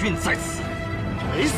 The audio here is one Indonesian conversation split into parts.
俊在此，来死！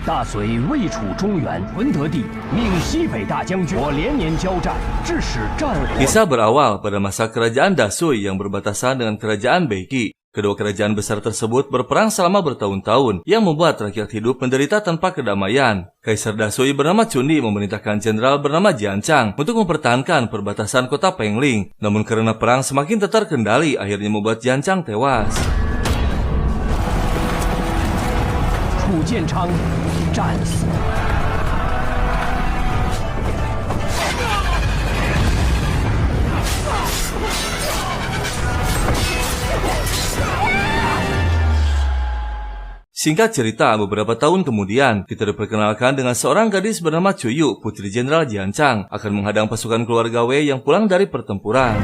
大隋魏楚中原，文德帝命西北大将军，我连年交战，致使战火。 Kisah berawal pada masa kerajaan Dasui yang berbatasan dengan kerajaan Beiki. Kedua kerajaan besar tersebut berperang selama bertahun-tahun yang membuat rakyat hidup menderita tanpa kedamaian. Kaisar Dasui bernama Chundi memerintahkan jenderal bernama Jianchang untuk mempertahankan perbatasan kota Pengling. Namun karena perang semakin tak terkendali, akhirnya membuat Jianchang tewas. 楚建昌战死。 Singkat cerita, beberapa tahun kemudian, kita diperkenalkan dengan seorang gadis bernama Chuyu, putri jenderal Jianchang, akan menghadang pasukan keluarga Wei yang pulang dari pertempuran.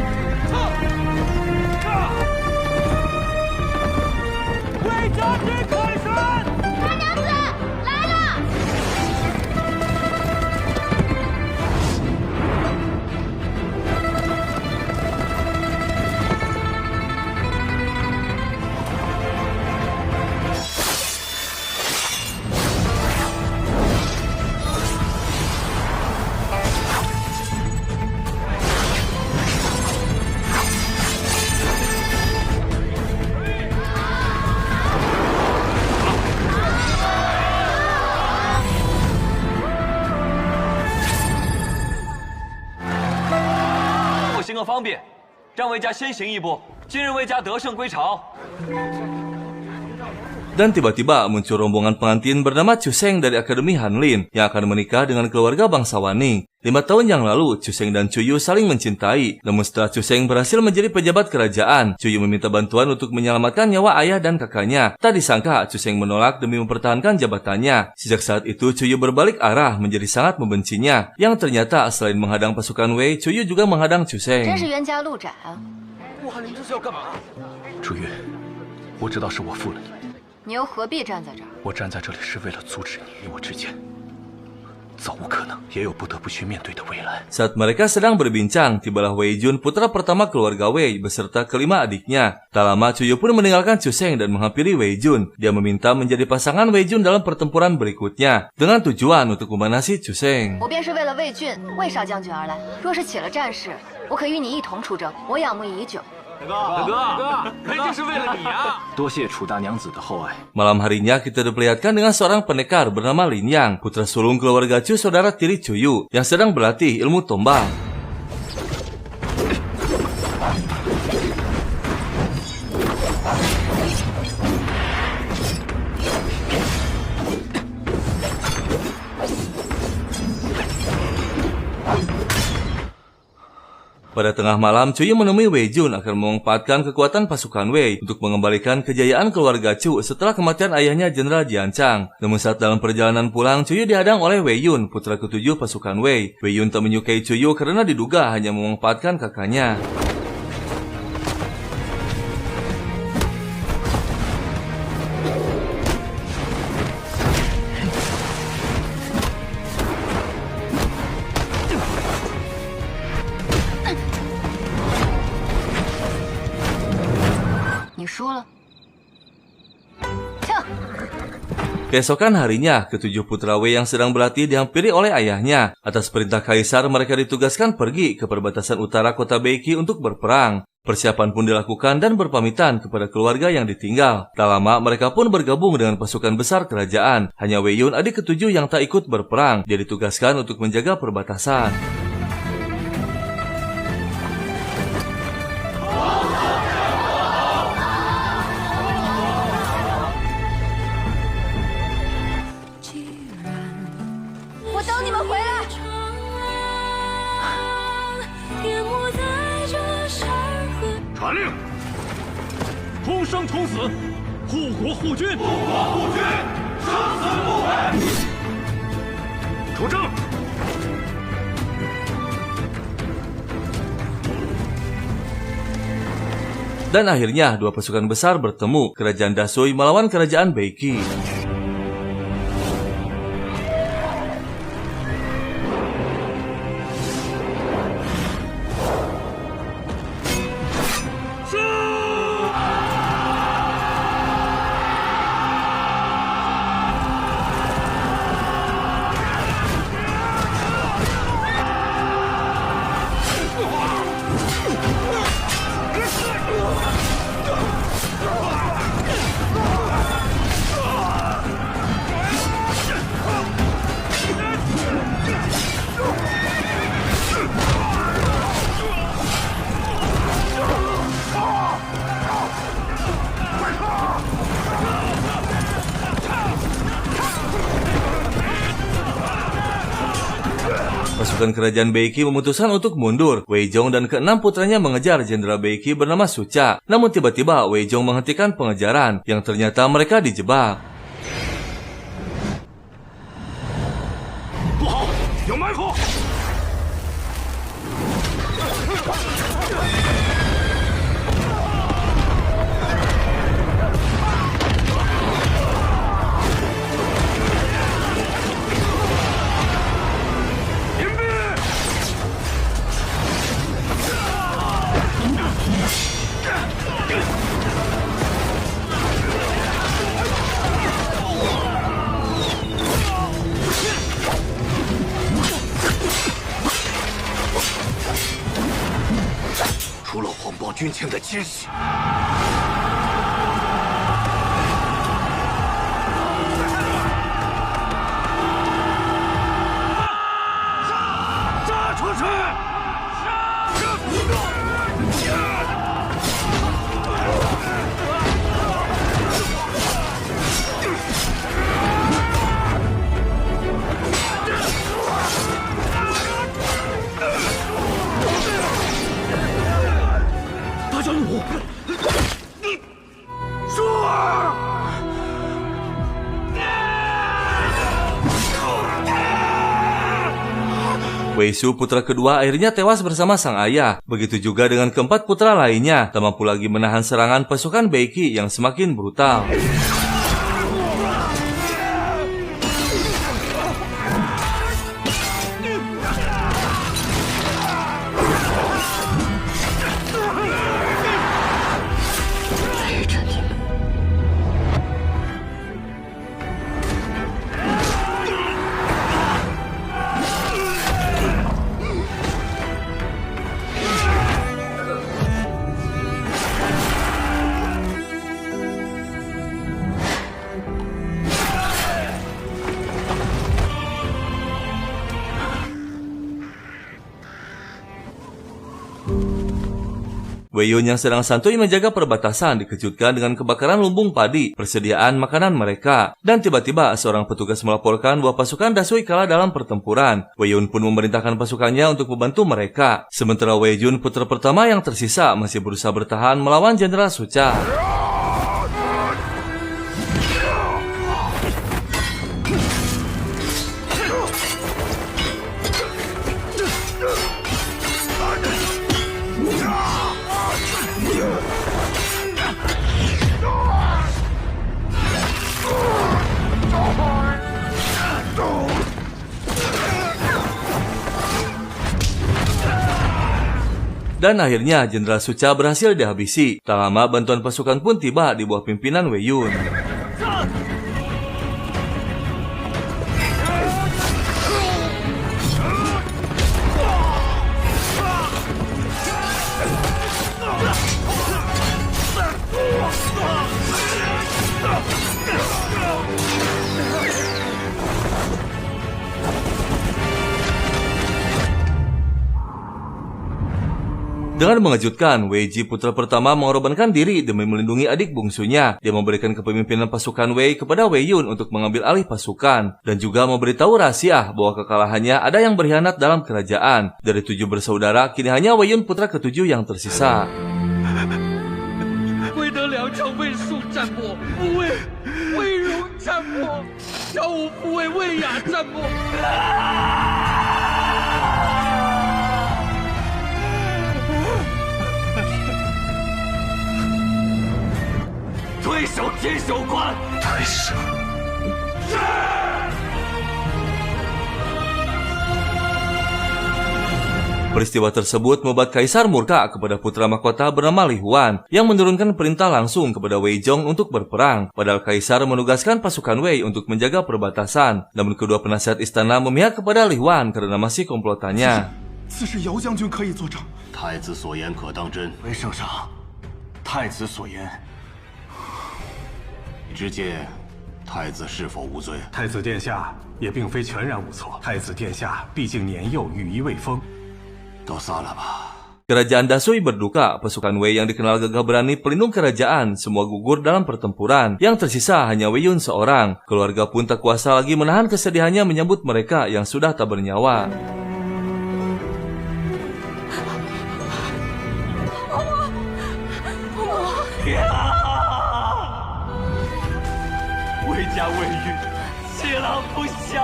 行个方便，让魏家先行一步。今日魏家得胜归朝。 Dan tiba-tiba muncul rombongan pengantin bernama Chuseng dari Akademi Hanlin yang akan menikah dengan keluarga bangsawan Ning. 5 tahun yang lalu, Chuseng dan Chuyu saling mencintai. Namun setelah Chuseng berhasil menjadi pejabat kerajaan, Chuyu meminta bantuan untuk menyelamatkan nyawa ayah dan kakaknya. Tak disangka, Chuseng menolak demi mempertahankan jabatannya. Sejak saat itu, Chuyu berbalik arah menjadi sangat membencinya. Yang ternyata selain menghadang pasukan Wei, Chuyu juga menghadang Chuseng. 真是冤家路窄啊！ 哇，你们这是要干嘛？ 楚玉，我知道是我负了你， 你又何必站在这儿？ 我站在这里是为了阻止你与我之间，早无可能，也有不得不去面对的未来。 Saat mereka sedang berbincang, tibalah Wei Jun, putra pertama keluarga Wei, beserta kelima adiknya. Tak lama, Chuyu pun meninggalkan Chuseng dan menghampiri Wei Jun. Dia meminta menjadi pasangan Wei Jun dalam pertempuran berikutnya, dengan tujuan untuk memanasi Chuseng. 我便是为了魏俊、魏少将军而来。若是起了战事，我可与你一同出征。我仰慕已久。 大哥，肯定是为了你啊！ 多谢楚大娘子的厚爱。 Malam harinya kita diperlihatkan dengan seorang pendekar bernama Lin Yang, putra sulung keluarga Chu, saudara tiri Chuyu, yang sedang berlatih ilmu tombak. Pada tengah malam, Chuyu menemui Wei Jun akan memanfaatkan kekuatan pasukan Wei untuk mengembalikan kejayaan keluarga Chu setelah kematian ayahnya Jenderal Jianchang. Namun saat dalam perjalanan pulang, Chuyu dihadang oleh Wei Yun, putra ketujuh pasukan Wei. Wei Yun tak menyukai Chuyu karena diduga hanya memanfaatkan kakaknya. Keesokan harinya, ketujuh putra Wei yang sedang berlatih dihampiri oleh ayahnya. Atas perintah kaisar, mereka ditugaskan pergi ke perbatasan utara kota Beiki untuk berperang. Persiapan pun dilakukan dan berpamitan kepada keluarga yang ditinggal. Tak lama, mereka pun bergabung dengan pasukan besar kerajaan. Hanya Wei Yun, adik ketujuh yang tak ikut berperang. Dia ditugaskan untuk menjaga perbatasan. 同生同死，护国护军，护国护军，生死不违。出征！ Dan akhirnya dua pasukan besar bertemu, kerajaan Dasui melawan kerajaan Beiki. Pasukan kerajaan Beiki memutuskan untuk mundur. Weijong dan keenam putranya mengejar jenderal Beiki bernama Sucha. Namun tiba-tiba Weijong menghentikan pengejaran, yang ternyata mereka dijebak. 不好，有埋伏！ 除了谎报军情的奸细，杀出去！ 大将军，你说啊！ Weisu putra kedua akhirnya tewas bersama sang ayah. Begitu juga dengan keempat putra lainnya, tak mampu lagi menahan serangan pasukan Beiki yang semakin brutal. Weiyun yang sedang santuy menjaga perbatasan dikejutkan dengan kebakaran lumbung padi, persediaan makanan mereka. Dan tiba-tiba seorang petugas melaporkan bahwa pasukan Dasui kalah dalam pertempuran. Weiyun pun memerintahkan pasukannya untuk membantu mereka. Sementara Weijun, putra pertama yang tersisa, masih berusaha bertahan melawan Jenderal Sucha. Dan akhirnya Jenderal Sucha berhasil dihabisi. Tak lama bantuan pasukan pun tiba di bawah pimpinan Weiyun. Dengan mengejutkan, Weiji putra pertama mengorbankan diri demi melindungi adik bungsunya. Dia memberikan kepemimpinan pasukan Wei kepada Weiyun untuk mengambil alih pasukan. Dan juga memberitahu rahasia bahwa kekalahannya ada yang berkhianat dalam kerajaan. Dari 7 bersaudara, kini hanya Weiyun putra ke-7 yang tersisa. 魏德良城卫戍战末，不为魏荣战末，小武不为魏雅战末。退守天守关。退守。是。Peristiwa tersebut membuat Kaisar murka kepada putra mahkota bernama Li Huan yang menurunkan perintah langsung kepada Wei Zhong untuk berperang. Padahal Kaisar menugaskan pasukan Wei untuk menjaga perbatasan. Namun kedua penasihat istana memihak kepada Li Huan karena masih komplotannya. 此事姚将军可以作证。太子所言可当真？魏圣上，太子所言，你之见太子是否无罪？太子殿下也并非全然无错。太子殿下毕竟年幼，羽翼未丰。 都散了吧。 Kerajaan Dasui berduka, pasukan Wei yang dikenal gagah berani pelindung kerajaan semua gugur dalam pertempuran. Yang tersisa hanya Wei Yun seorang. Keluarga pun tak kuasa lagi menahan kesedihannya menyambut mereka yang sudah tak bernyawa. Wei家魏玉，欺狼不孝。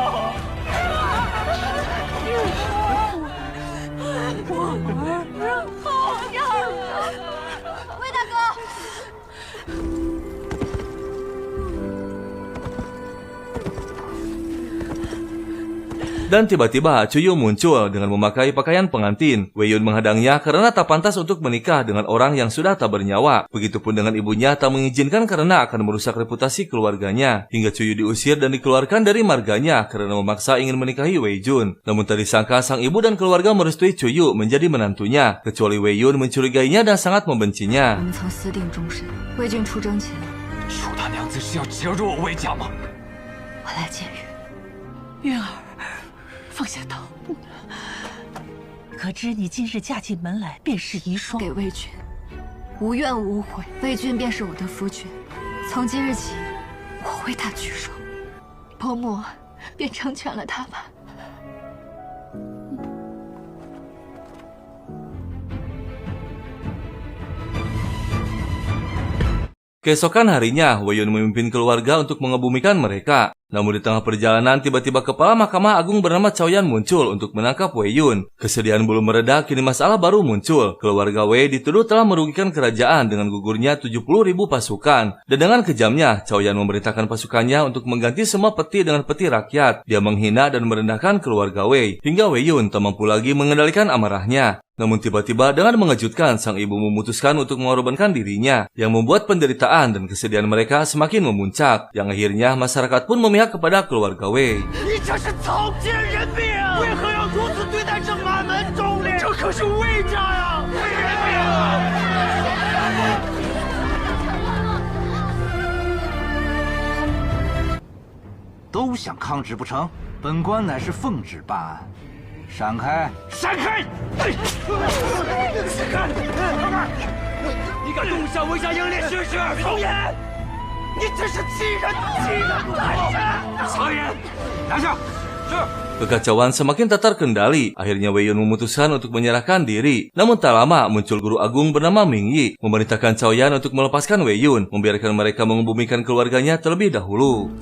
我儿好样的，魏大哥！ Dan tiba-tiba Cuyu muncul dengan memakai pakaian pengantin. Wei Yun menghadangnya karena tak pantas untuk menikah dengan orang yang sudah tak bernyawa. Begitupun dengan ibunya tak mengizinkan karena akan merusak reputasi keluarganya. Hingga Cuyu diusir dan dikeluarkan dari marganya karena memaksa ingin menikahi Wei Jun. Namun tak disangka sang ibu dan keluarga merestui Cuyu menjadi menantunya. Kecuali Wei Yun mencurigainya dan sangat membencinya. 我们曾私定终身，魏俊出征前，楚大娘子是要折入我魏家吗？我来见云儿。 放下刀，可知你今日嫁进门来，便是遗孀。给魏俊，无怨无悔。魏俊便是我的夫君，从今日起，我为他举手，伯母便成全了他吧。 Keesokan harinya, Wei Yun memimpin keluarga untuk mengebumikan mereka. Namun di tengah perjalanan, tiba-tiba kepala Mahkamah Agung bernama Cao Yan muncul untuk menangkap Wei Yun. Kesedihan belum mereda, kini masalah baru muncul. Keluarga Wei dituduh telah merugikan kerajaan dengan gugurnya 70.000 pasukan. Dan dengan kejamnya, Cao Yan memerintahkan pasukannya untuk mengganti semua peti dengan peti rakyat. Dia menghina dan merendahkan keluarga Wei. Hingga Wei Yun tak mampu lagi mengendalikan amarahnya. Namun tiba-tiba dengan mengejutkan, sang ibu memutuskan untuk mengorbankan dirinya, yang membuat penderitaan dan kesedihan mereka semakin memuncak. Yang akhirnya masyarakat pun memihak kepada keluarga Wei.都想抗旨不成？本官乃是奉旨办案。 闪开！闪开！闪开！你敢动向魏家英烈血耻！曹岩，你真是欺人！欺人太甚！曹岩，拿下！是。 Kekacauan semakin tak terkendali. Akhirnya Wei Yun memutuskan untuk menyerahkan diri. Namun tak lama muncul guru agung bernama Ming Yi, memerintahkan Cao Yan untuk melepaskan Wei Yun, membiarkan mereka mengebumikan keluarganya terlebih dahulu.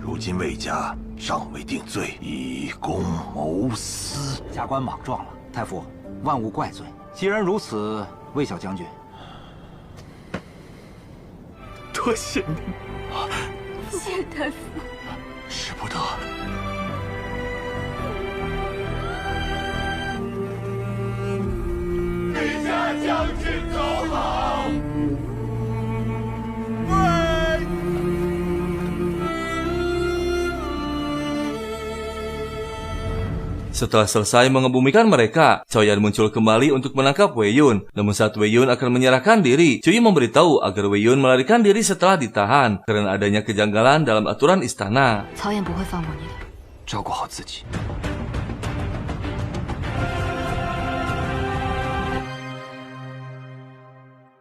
如今魏家尚未定罪，以公谋私，下官莽撞了，太傅，万勿怪罪。既然如此，魏小将军，多谢您，谢太傅。使不得。魏家将军走好。 Setelah selesai mengebumikan mereka, Cao Yan muncul kembali untuk menangkap Wei Yun. Namun saat Wei Yun akan menyerahkan diri, Cuyi memberitahu agar Wei Yun melarikan diri setelah ditahan karena adanya kejanggalan dalam aturan istana. Cao Yan 不会放过你的。照顾好自己。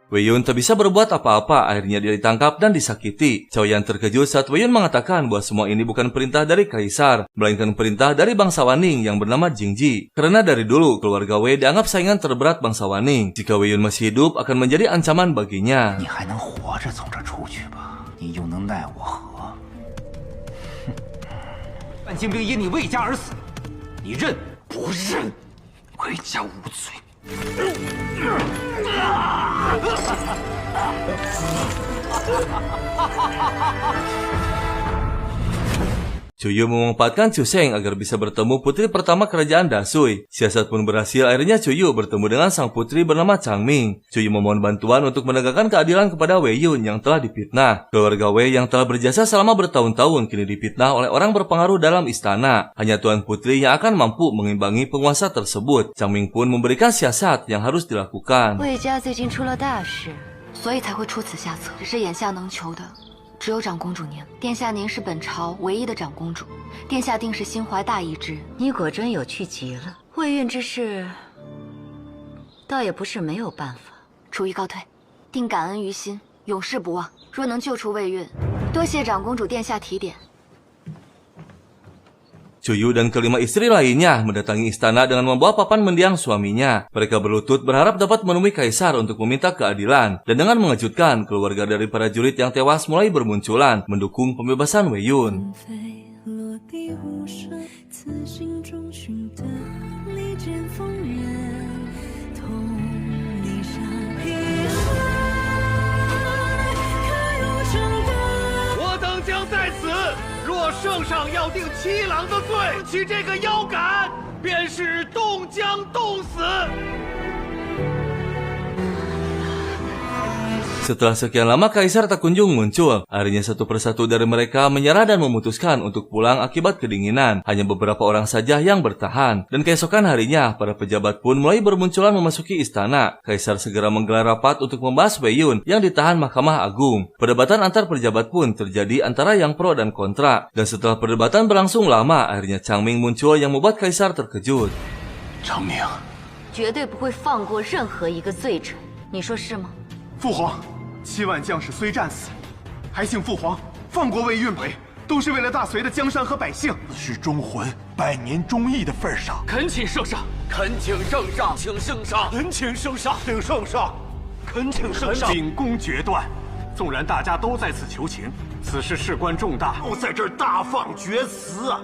Wei Yun tak bisa berbuat apa-apa, akhirnya dia ditangkap dan disakiti. Cao Yan terkejut saat Wei Yun mengatakan bahwa semua ini bukan perintah dari kaisar, melainkan perintah dari bangsawan Ning yang bernama Jingji. Karena dari dulu, keluarga Wei dianggap saingan terberat bangsawan Ning. Jika Wei Yun masih hidup, akan menjadi ancaman baginya. Chu Yu memanfaatkan Chu Sheng agar bisa bertemu putri pertama kerajaan Dasui. Siasat pun berhasil, akhirnya Chu Yu bertemu dengan sang putri bernama Chang Ming. Chu Yu memohon bantuan untuk menegakkan keadilan kepada Wei Yun yang telah difitnah. Keluarga Wei yang telah berjasa selama bertahun-tahun kini difitnah oleh orang berpengaruh dalam istana. Hanya Tuan Putri yang akan mampu mengimbangi penguasa tersebut. Chang Ming pun memberikan siasat yang harus dilakukan. 魏家最近出了大事，所以才会出此下策。只是眼下能求的 只有长公主您，殿下您是本朝唯一的长公主，殿下定是心怀大义之人。你果真有趣极了。魏运之事，倒也不是没有办法。楚玉告退，定感恩于心，永世不忘。若能救出魏运，多谢长公主殿下提点。 Chu Yu dan kelima istri lainnya mendatangi istana dengan membawa papan mendiang suaminya. Mereka berlutut berharap dapat menemui kaisar untuk meminta keadilan. Dan dengan mengejutkan, keluarga dari para jurid yang tewas mulai bermunculan mendukung pembebasan Wei Yun.将在此，若圣上要定七郎的罪，其这个腰杆便是冻将冻死。 Setelah sekian lama kaisar tak kunjung muncul. Akhirnya satu persatu dari mereka menyerah dan memutuskan untuk pulang akibat kedinginan. Hanya beberapa orang saja yang bertahan. Dan keesokan harinya, para pejabat pun mulai bermunculan memasuki istana. Kaisar segera menggelar rapat untuk membahas Wei Yun yang ditahan Mahkamah Agung. Perdebatan antar pejabat pun terjadi antara yang pro dan kontra. Dan setelah perdebatan berlangsung lama, akhirnya Chang Ming muncul yang membuat kaisar terkejut. Chang Ming 绝对不会放过任何一个罪臣，你说是吗？父皇。 7万将士虽战死，还请父皇放过魏运培，都是为了大隋的江山和百姓。是忠魂百年忠义的份上，恳请圣上，恳请圣上，请圣上，恳请圣上，请圣上，恳请圣上。秉公决断，纵然大家都在此求情，此事事关重大，又在这儿大放厥词啊，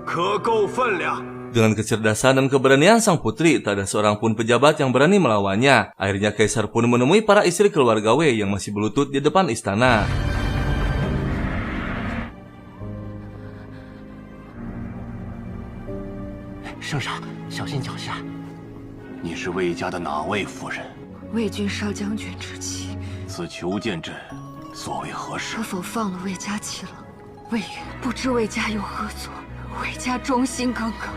可够分量。 Dengan kecerdasan dan keberanian sang putri, tak ada seorang pun pejabat yang berani melawannya. Akhirnya kaisar pun menemui para istri keluarga Wei yang masih berlutut di depan istana. Sensang, 小心脚下。你是魏家的哪位夫人？魏军少将军之妻。此求见朕，所为何事？可否放了魏家妻郎？魏运不知魏家有何错，魏家忠心耿耿。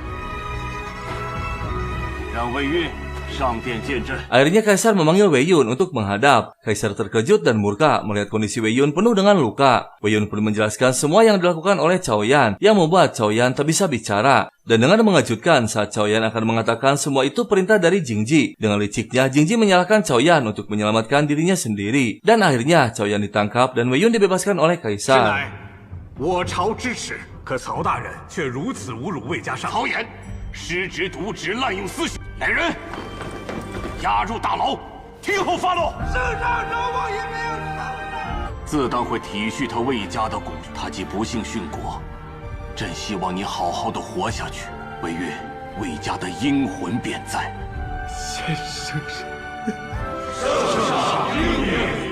让魏运上殿见朕。 Akhirnya kaisar memanggil Wei Yun untuk menghadap. Kaisar terkejut dan murka melihat kondisi Wei Yun penuh dengan luka. Wei Yun pun menjelaskan semua yang dilakukan oleh Cao Yan yang membuat Cao Yan tak bisa bicara. Dan dengan mengejutkan saat Cao Yan akan mengatakan semua itu perintah dari Jingji. Dengan liciknya Jingji menyalahkan Cao Yan untuk menyelamatkan dirinya sendiri. Dan akhirnya Cao Yan ditangkap dan Wei Yun dibebaskan oleh kaisar. 我朝支持，可曹大人却如此侮辱魏家上。曹岩，失职渎职，滥用私刑，来人，押入大牢，听候发落。圣上饶我一命！自当会体恤他魏家的公主，他既不幸殉国，朕希望你好好的活下去。魏运，魏家的英魂便在。谢圣上。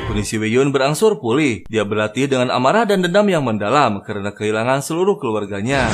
Kondisi Wei Yun berangsur pulih. Dia berlatih dengan amarah dan dendam yang mendalam karena kehilangan seluruh keluarganya.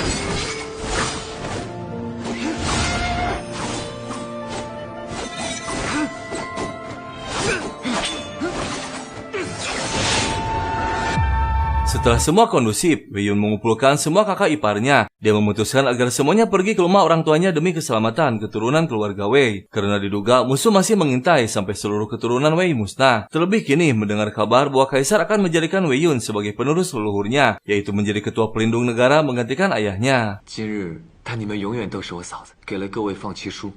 Setelah semua kondusif, Wei Yun mengumpulkan semua kakak iparnya. Dia memutuskan agar semuanya pergi ke rumah orang tuanya demi keselamatan keturunan keluarga Wei. Karena diduga musuh masih mengintai sampai seluruh keturunan Wei musnah. Terlebih kini mendengar kabar bahwa kaisar akan menjadikan Wei Yun sebagai penerus leluhurnya, yaitu menjadi ketua pelindung negara menggantikan ayahnya. 今日但你们永远都是我嫂子，给了各位放弃书。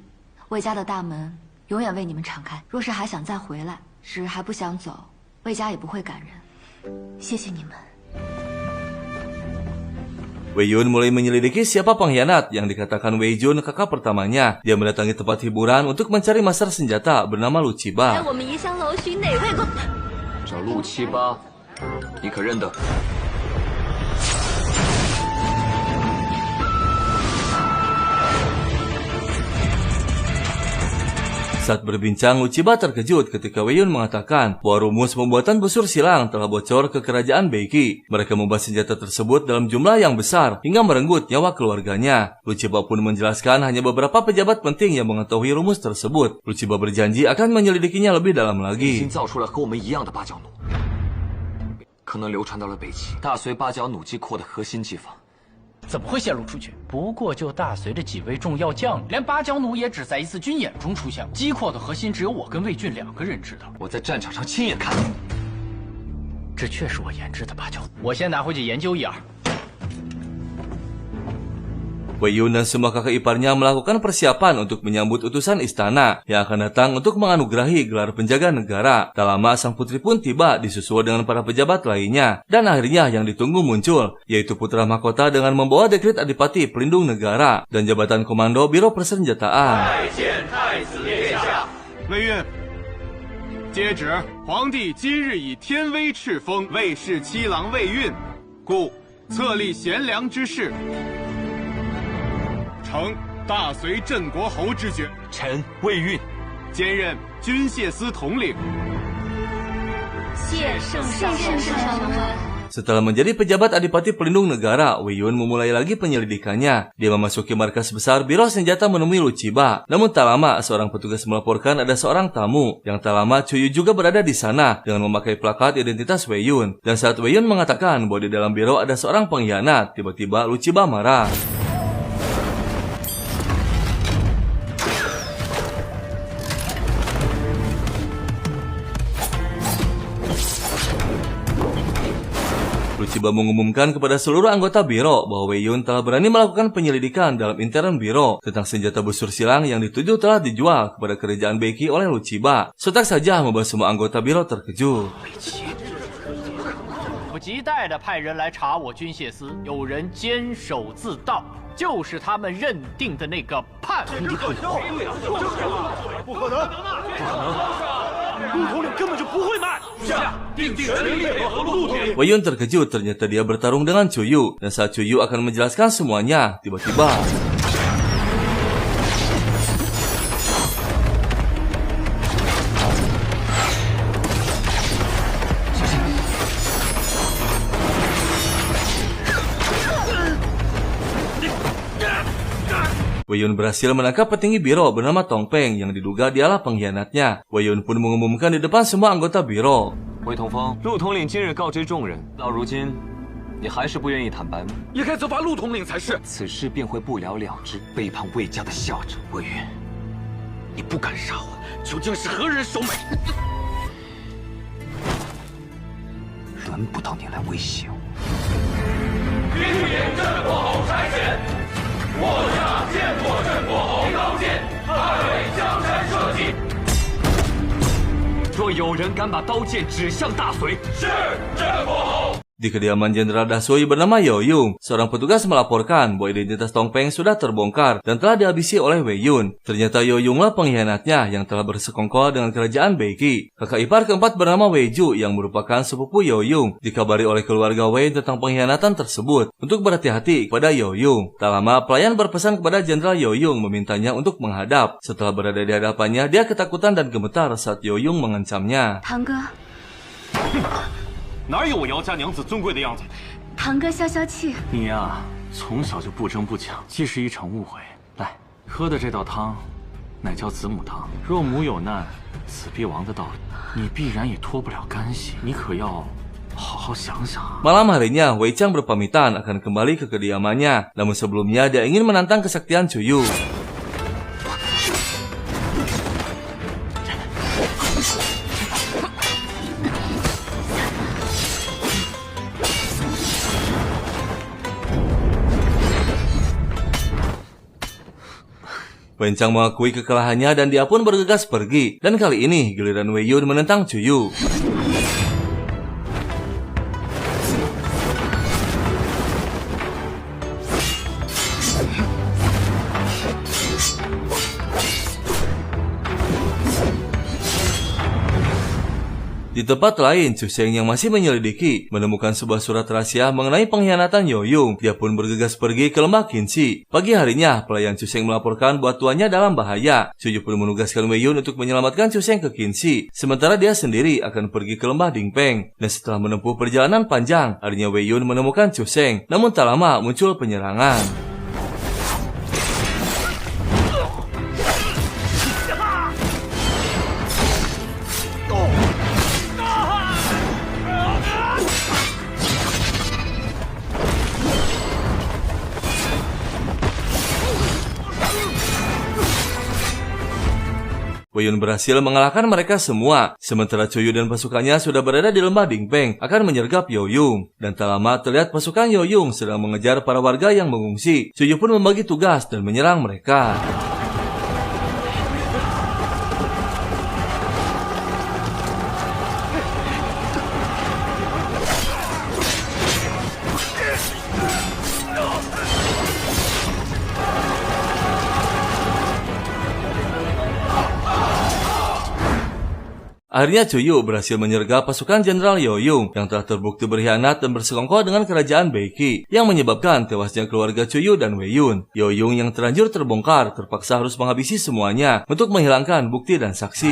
魏家的大门永远为你们敞开。若是还想再回来，时日还不想走，魏家也不会赶人。谢谢你们。 Wei Yun mulai menyelidiki siapa pengkhianat yang dikatakan Wei Jun kakak pertamanya. Dia mendatangi tempat hiburan untuk mencari master senjata bernama Lu Qiba. 找陆七八，你可认得？ Saat berbincang, Lu Qiba terkejut ketika Wei Yun mengatakan bahwa rumus pembuatan busur silang telah bocor ke kerajaan Beiki. Mereka membahas senjata tersebut dalam jumlah yang besar hingga merenggut nyawa keluarganya. Lu Qiba pun menjelaskan hanya beberapa pejabat penting yang mengetahui rumus tersebut. Lu Qiba berjanji akan menyelidikinya lebih dalam lagi. 可能流传到了北齐，大隋八角弩机库的核心技法。 怎么会泄露出去？不过就大隋的几位重要将领，连八角弩也只在一次军演中出现过。机括的核心只有我跟魏俊2个人知道。我在战场上亲眼看到，这确是我研制的八角弩，我先拿回去研究一二。 Wei Yun dan semua kakak iparnya melakukan persiapan untuk menyambut utusan istana yang akan datang untuk menganugerahi gelar penjaga negara. Tak lama sang putri pun tiba disusul dengan para pejabat lainnya. Dan akhirnya yang ditunggu muncul, yaitu putra mahkota dengan membawa dekret Adipati Pelindung Negara dan jabatan komando Biro Persenjataan. 魏运，接旨，皇帝今日以天威敕封魏氏七郎魏运，故册立贤良之士。 承大隋镇国侯之爵，臣魏运，兼任军械司统领。谢圣上官。 Setelah menjadi pejabat Adipati Pelindung Negara, Wei Yun memulai lagi penyelidikannya. Dia memasuki markas besar Biro Senjata menemui Lu Qiba. Namun tak lama, seorang petugas melaporkan ada seorang tamu. Yang tak lama, Chuyu juga berada di sana dengan memakai plakat identitas Wei Yun. Dan saat Wei Yun mengatakan bahwa di dalam biro ada seorang pengkhianat, tiba-tiba Lu Qiba marah. Lu Qiba mengumumkan kepada seluruh anggota biro bahwa Wei Yun telah berani melakukan penyelidikan dalam intern biro tentang senjata busur silang yang dituduh telah dijual kepada kerajaan Beiki oleh Lu Qiba. Sontak saja membuat semua anggota biro terkejut. 不及待地派人来查我军械司，有人监守自盗，就是他们认定的那个叛徒。不可能！陆统领根本就不会卖！下定全力配合陆统领。 Wei Yun terkejut ternyata dia bertarung dengan Chuyu. Dan saat Chuyu akan menjelaskan semuanya, tiba-tiba Wei Yun berhasil menangkap petinggi biro bernama Tong Peng yang diduga dialah pengkhianatnya. Wei Yun pun mengumumkan di depan semua anggota biro. 魏同风，陆统领今日告知众人，到如今，你还是不愿意坦白吗？也该责罚陆统领才是。此事便会不了了之，背叛魏家的下场。魏云，你不敢杀我，究竟是何人手美？轮不到你来威胁我。兵营镇国侯差遣。 我下见过镇国侯高见，捍卫江山社稷。若有人敢把刀剑指向大隋，是镇国侯。 Di kediaman Jenderal Dasui bernama Yoyung, seorang petugas melaporkan bahwa identitas Tong Peng sudah terbongkar dan telah dihabisi oleh Wei Yun. Ternyata Yoyunglah pengkhianatnya yang telah bersekongkol dengan kerajaan Beiki. Kakak ipar keempat bernama Wei Ju yang merupakan sepupu Yoyung dikabari oleh keluarga Wei tentang pengkhianatan tersebut untuk berhati-hati kepada Yoyung. Tak lama, pelayan berpesan kepada Jenderal Yoyung memintanya untuk menghadap. Setelah berada di hadapannya, dia ketakutan dan gemetar saat Yoyung mengancamnya. 堂哥。 哪有我姚家娘子尊贵的样子？堂哥消消气。你呀，从小就不争不抢，既是一场误会。来，喝的这道汤，乃叫子母汤。若母有难，子必亡的道理，你必然也脱不了干系。你可要好好想想。 Malam harinya, Wei Chang berpamitan akan kembali ke kediamannya. Namun sebelumnya, dia ingin menantang kesaktian Chuyu. Wen Chang mengakui kekalahannya dan dia pun bergegas pergi. Dan kali ini giliran Wei Yun menentang Cuyu. Di tempat lain, Chu Sheng yang masih menyelidiki menemukan sebuah surat rahasia mengenai pengkhianatan Yoyung. Dia pun bergegas pergi ke lembah Qinxi. Pagi harinya, pelayan Chu Sheng melaporkan bahwa tuannya dalam bahaya. Cuyu pun menugaskan Wei Yun untuk menyelamatkan Chu Sheng ke Qinxi, sementara dia sendiri akan pergi ke lembah Dingpeng. Dan setelah menempuh perjalanan panjang, akhirnya Wei Yun menemukan Chu Sheng. Namun tak lama muncul penyerangan. Wei Yun berhasil mengalahkan mereka semua, sementara Cuyu dan pasukannya sudah berada di lembah Dingpeng akan menyergap Yoyung. Dan tak lama terlihat pasukan Yoyung sedang mengejar para warga yang mengungsi. Cuyu pun membagi tugas dan menyerang mereka. Akhirnya Cuyu berhasil menyergap pasukan Jenderal Yoyung yang telah terbukti berkhianat dan bersekongkol dengan kerajaan Beiki, yang menyebabkan tewasnya keluarga Cuyu dan Wei Yun. Yoyung yang terlanjur terbongkar terpaksa harus menghabisi semuanya untuk menghilangkan bukti dan saksi.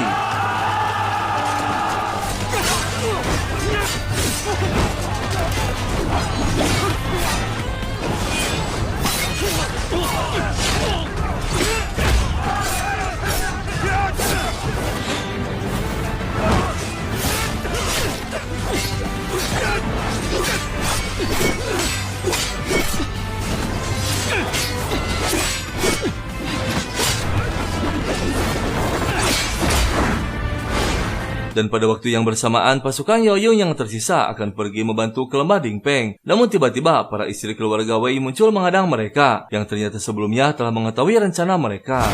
Dan pada waktu yang bersamaan, pasukan Yoyung yang tersisa akan pergi membantu ke lembah Dingpeng. Namun tiba-tiba, para istri keluarga Wei muncul menghadang mereka, yang ternyata sebelumnya telah mengetahui rencana mereka.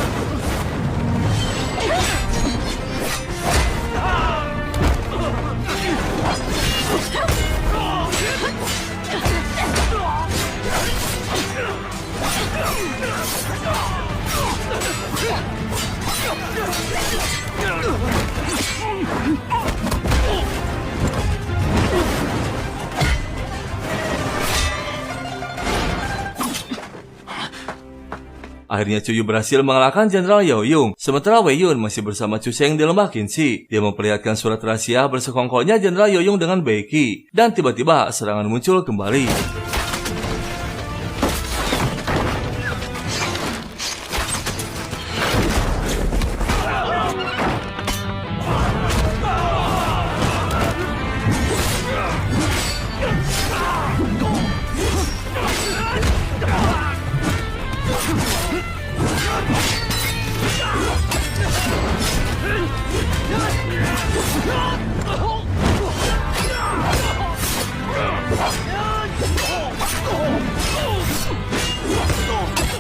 Akhirnya Cuyu berhasil mengalahkan Jenderal Yoyung, sementara Wei Yun masih bersama Chu Sheng di lembah Qinxi. Dia memperlihatkan surat rahasia bersekongkolnya Jenderal Yoyung dengan Beiki, dan tiba-tiba serangan muncul kembali.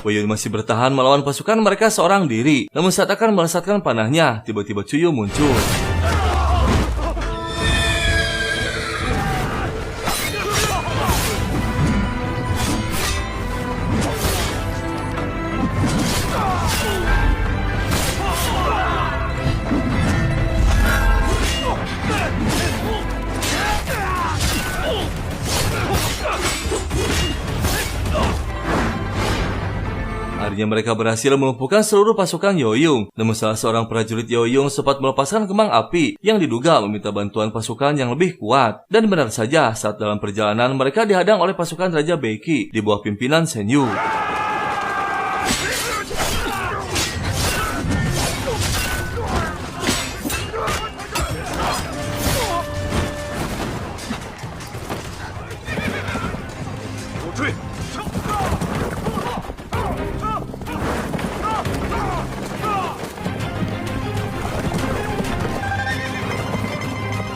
Wei Yun masih bertahan melawan pasukan mereka seorang diri. Namun saat akan melesatkan panahnya, tiba-tiba Cuyu muncul. Akhirnya mereka berhasil melumpuhkan seluruh pasukan Yoyung. Namun salah seorang prajurit Yoyung sempat melepaskan kembang api yang diduga meminta bantuan pasukan yang lebih kuat. Dan benar saja, saat dalam perjalanan mereka dihadang oleh pasukan Raja Beiki di bawah pimpinan Shen Yu.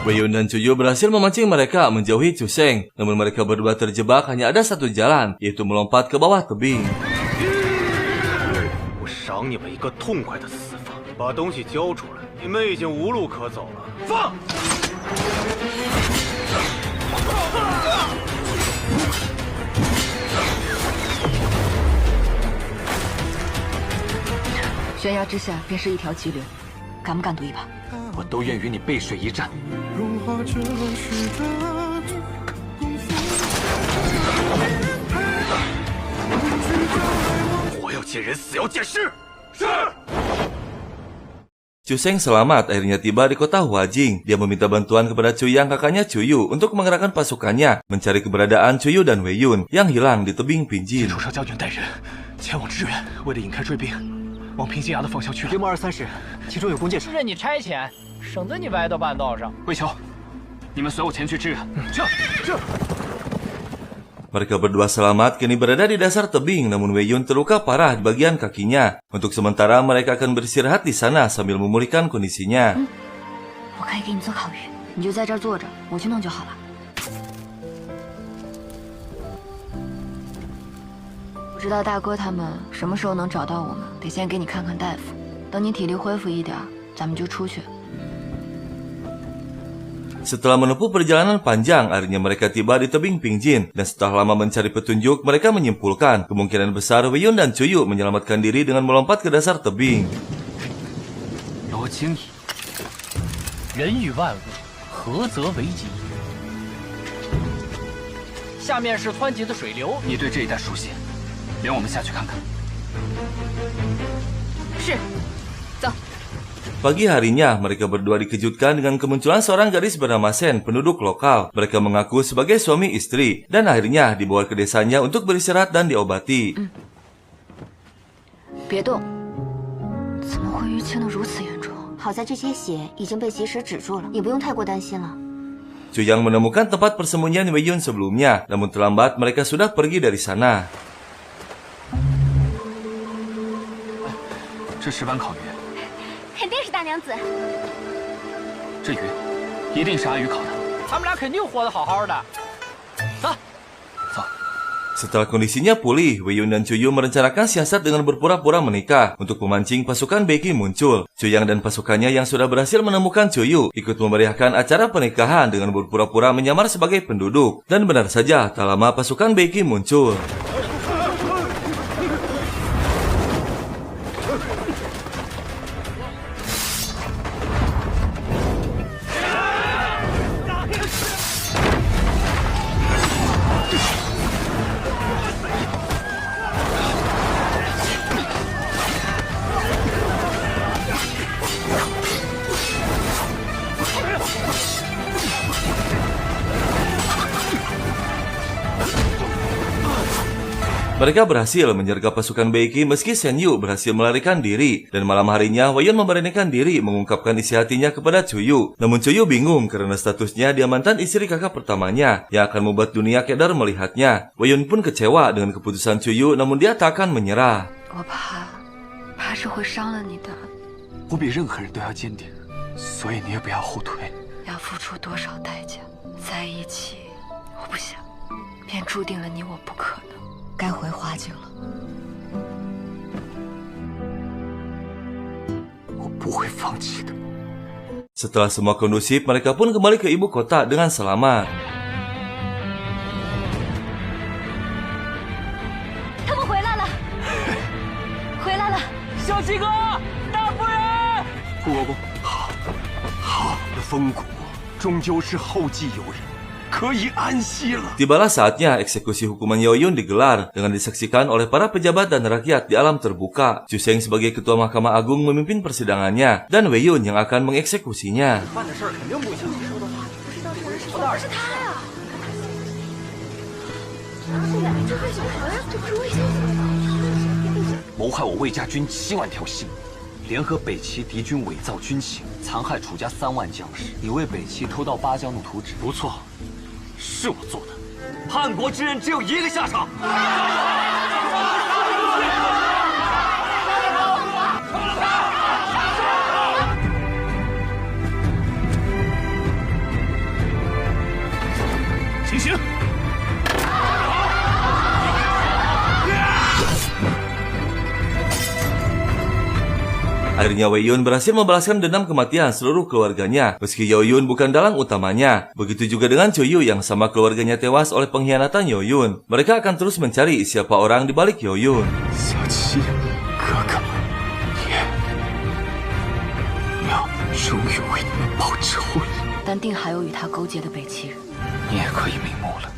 Wei Yun dan Cuyu berhasil memancing mereka menjauhi Chu Sheng. Namun mereka berdua terjebak hanya ada satu jalan, yaitu melompat ke bawah tebing. 赏你们一个痛快的死法。把东西交出来，你们已经无路可走了。放！悬崖之下便是一条急流，敢不敢赌一把？我都愿与你背水一战。活要见人，死要见尸。是。Chuseng selamat akhirnya tiba di kota Huajing. Dia meminta bantuan kepada Chuyang kakaknya Chuyu untuk mengerahkan pasukannya mencari keberadaan Chuyu dan Weiyun yang hilang di tebing Pinjin. 楚少将军带人前往支援，为了引开追兵，往平津崖的方向去。约莫23时，其中有弓箭手。是任你差遣，省得你歪到半道上。魏乔，你们随我前去支援。这。 Mereka berdua selamat kini berada di dasar tebing, namun Weiyun terluka parah di bagian kakinya. Untuk sementara mereka akan beristirahat di sana sambil memulihkan kondisinya. 我可以给你做烤鱼，你就在这儿坐着，我去弄就好了。不知道大哥他们什么时候能找到我们，得先给你看看大夫。等你体力恢复一点，咱们就出去。 Setelah menempuh perjalanan panjang, akhirnya mereka tiba di tebing Pinjin. Dan setelah lama mencari petunjuk, mereka menyimpulkan kemungkinan besar Weiyun dan Chuyu menyelamatkan diri dengan melompat ke dasar tebing. 罗经义，人与万物，合则为己。下面是湍急的水流，你对这一带熟悉，领我们下去看看。是，走。 Pagi harinya, mereka berdua dikejutkan dengan kemunculan seorang gadis bernama Sen, penduduk lokal. Mereka mengaku sebagai suami istri, dan akhirnya dibawa ke desanya untuk beristirahat dan diobati. 别动！怎么会淤青得如此严重？好在这些血已经被及时止住了，你不用太过担心了。 Chuyang menemukan tempat persembunyian Weiyun sebelumnya, namun terlambat mereka sudah pergi dari sana. 这石板烤鱼。 肯定是大娘子。这鱼一定是阿鱼烤的，他们俩肯定活得好好的。走，走。 Setelah kondisinya pulih, Weiyun dan Chuyu merencanakan siasat dengan berpura-pura menikah untuk memancing pasukan Beiki muncul. Chuyang dan pasukannya yang sudah berhasil menemukan Chuyu ikut memeriahkan acara pernikahan dengan berpura-pura menyamar sebagai penduduk. Dan benar saja, tak lama pasukan Beiki muncul. Mereka berhasil menyergap pasukan Beiki meski Shen Yu berhasil melarikan diri. Dan malam harinya, Weiyun memberanikan diri mengungkapkan isi hatinya kepada Chuyu. Namun Chuyu bingung karena statusnya dia mantan istri kakak pertamanya yang akan membuat dunia kedar melihatnya. Weiyun pun kecewa dengan keputusan Chuyu, namun dia tak akan menyerah. 我怕是会伤了你的。我比任何人都要坚定，所以你也不要后退。要付出多少代价？在一起，我不想，便注定了你我不可能。 该回花境了。我不会放弃的。 Setelah semua kondusif, mereka pun kembali ke ibu kota dengan selamat. 他们回来了，回来了！小七哥，大夫人，护国公，好的风骨，终究是后继有人。 可以安息了。 Tibalah saatnya eksekusi hukuman Yaoyun digelar dengan disaksikan oleh para pejabat dan rakyat di alam terbuka. Chuseng sebagai ketua Mahkamah Agung memimpin persidangannya dan Weiyun yang akan mengeksekusinya. 谋害我魏家军7万条性命，联合北齐敌军伪造军情，残害楚家3万将士。你为北齐偷盗巴江路图纸，不错。 是我做的，叛国之人只有一个下场。行刑！ Akhirnya Wei Yun berhasil membalaskan dendam kematian seluruh keluarganya, meski Yao Yun bukan dalang utamanya. Begitu juga dengan Choyu yang sama keluarganya tewas oleh pengkhianatan Yao Yun. Mereka akan terus mencari siapa orang di balik Yao Yun. 小七，哥哥，你要永远为你们报仇。但定还有与他勾结的北齐人，你也可以瞑目了。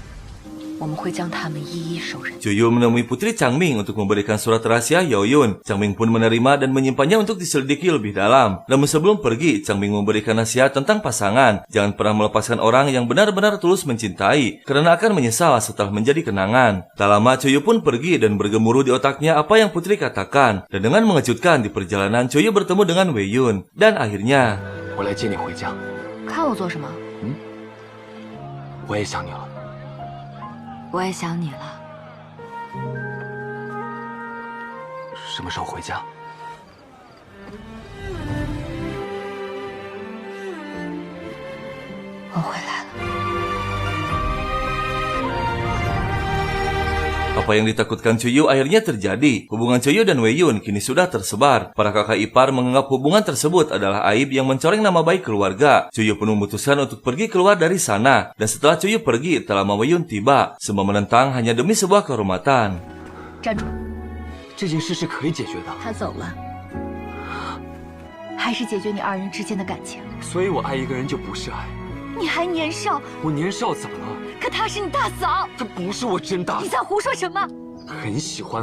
我们会将他们一一手刃。 Choyu menemui Putri Changming untuk memberikan surat rahasia Yao Yun. Changming pun menerima dan menyimpannya untuk diselidiki lebih dalam. Namun sebelum pergi, Changming memberikan nasihat tentang pasangan. Jangan pernah melepaskan orang yang benar-benar tulus mencintai, karena akan menyesal setelah menjadi kenangan. Tak lama Choyu pun pergi dan bergemuruh di otaknya apa yang Putri katakan. Dan dengan mengejutkan di perjalanan, Choyu bertemu dengan Wei Yun. Dan akhirnya... 我来接你回家。看我做什么？我也想你了。 我也想你了。什么时候回家？我回来了。 Apa yang ditakutkan Choyu akhirnya terjadi. Hubungan Choyu dan Wei Yun kini sudah tersebar. Para kakak ipar menganggap hubungan tersebut adalah aib yang mencoreng nama baik keluarga. Choyu pun memutuskan untuk pergi keluar dari sana. Dan setelah Choyu pergi, tak lama Wei Yun tiba. Semua menentang hanya demi sebuah kehormatan. 站住！这件事是可以解决的。他走了，还是解决你二人之间的感情？所以我爱一个人就不是爱。你还年少，我年少怎么了？ 可她是你大嫂，这不是我真大嫂。你在胡说什么？很喜欢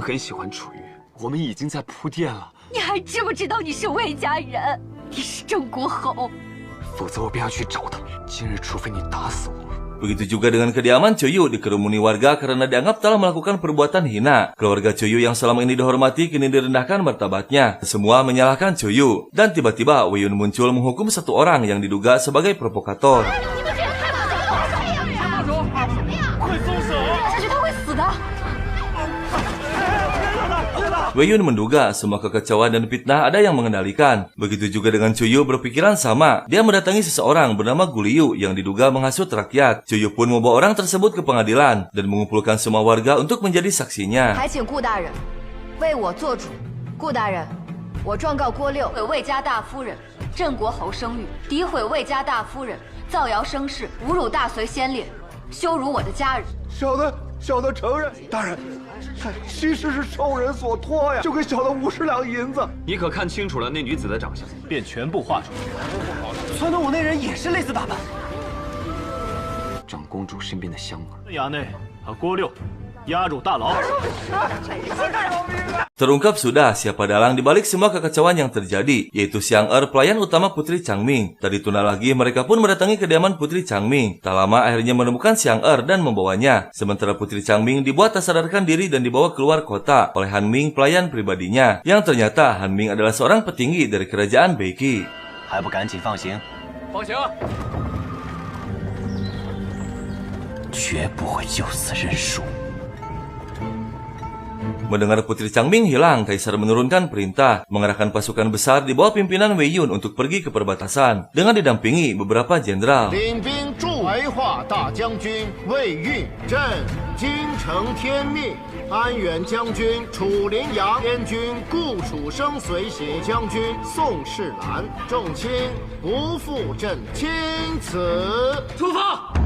楚玉，我们已经在铺垫了。你还知不知道你是魏家人？你是郑国侯，否则我便要去找他。今日除非你打死我。 Begitu juga dengan kediaman Choyu dikerumuni warga karena dianggap telah melakukan perbuatan hina. Keluarga Choyu yang selama ini dihormati kini direndahkan martabatnya. Semua menyalahkan Choyu. Dan tiba-tiba Wei Yun muncul menghukum satu orang yang diduga sebagai provokator. Wei Yun menduga semua kekacauan dan fitnah ada yang mengendalikan. Begitu juga dengan Choyu berpikiran sama. Dia mendatangi seseorang bernama Gu Liu yang diduga menghasut rakyat. Choyu pun membawa orang tersebut ke pengadilan dan mengumpulkan semua warga untuk menjadi saksinya. 还请顾大人为我做主。顾大人，我状告郭六毁魏家大夫人、郑国侯声誉，诋毁魏家大夫人，造谣生事，侮辱大隋先烈，羞辱我的家人。小的承认，大人，其实是受人所托呀，就给小的50两银子。你可看清楚了那女子的长相，便全部画出来。村的我那人也是类似打扮。长公主身边的香儿，衙内把郭六押入大牢。 Terungkap sudah siapa dalang di balik semua kekacauan yang terjadi, yaitu Xiang Er, pelayan utama Putri Changming. Tak ditunda lagi, mereka pun mendatangi kediaman Putri Changming. Tak lama akhirnya menemukan Xiang Er dan membawanya. Sementara Putri Changming dibuat tak sadarkan diri dan dibawa keluar kota oleh Han Ming, pelayan pribadinya. Yang ternyata Han Ming adalah seorang petinggi dari kerajaan Beiki. 还不赶紧放行？放行！绝不会就此认输。 Mendengar Putri Changming hilang, Kaisar menurunkan perintah mengerahkan pasukan besar di bawah pimpinan Wei Yun untuk pergi ke perbatasan dengan didampingi beberapa jenderal. 领兵驻怀化大将军魏运镇京城天命，安远将军楚林阳，边军顾楚生随行，将军宋世兰，众卿不负朕钦此。出发！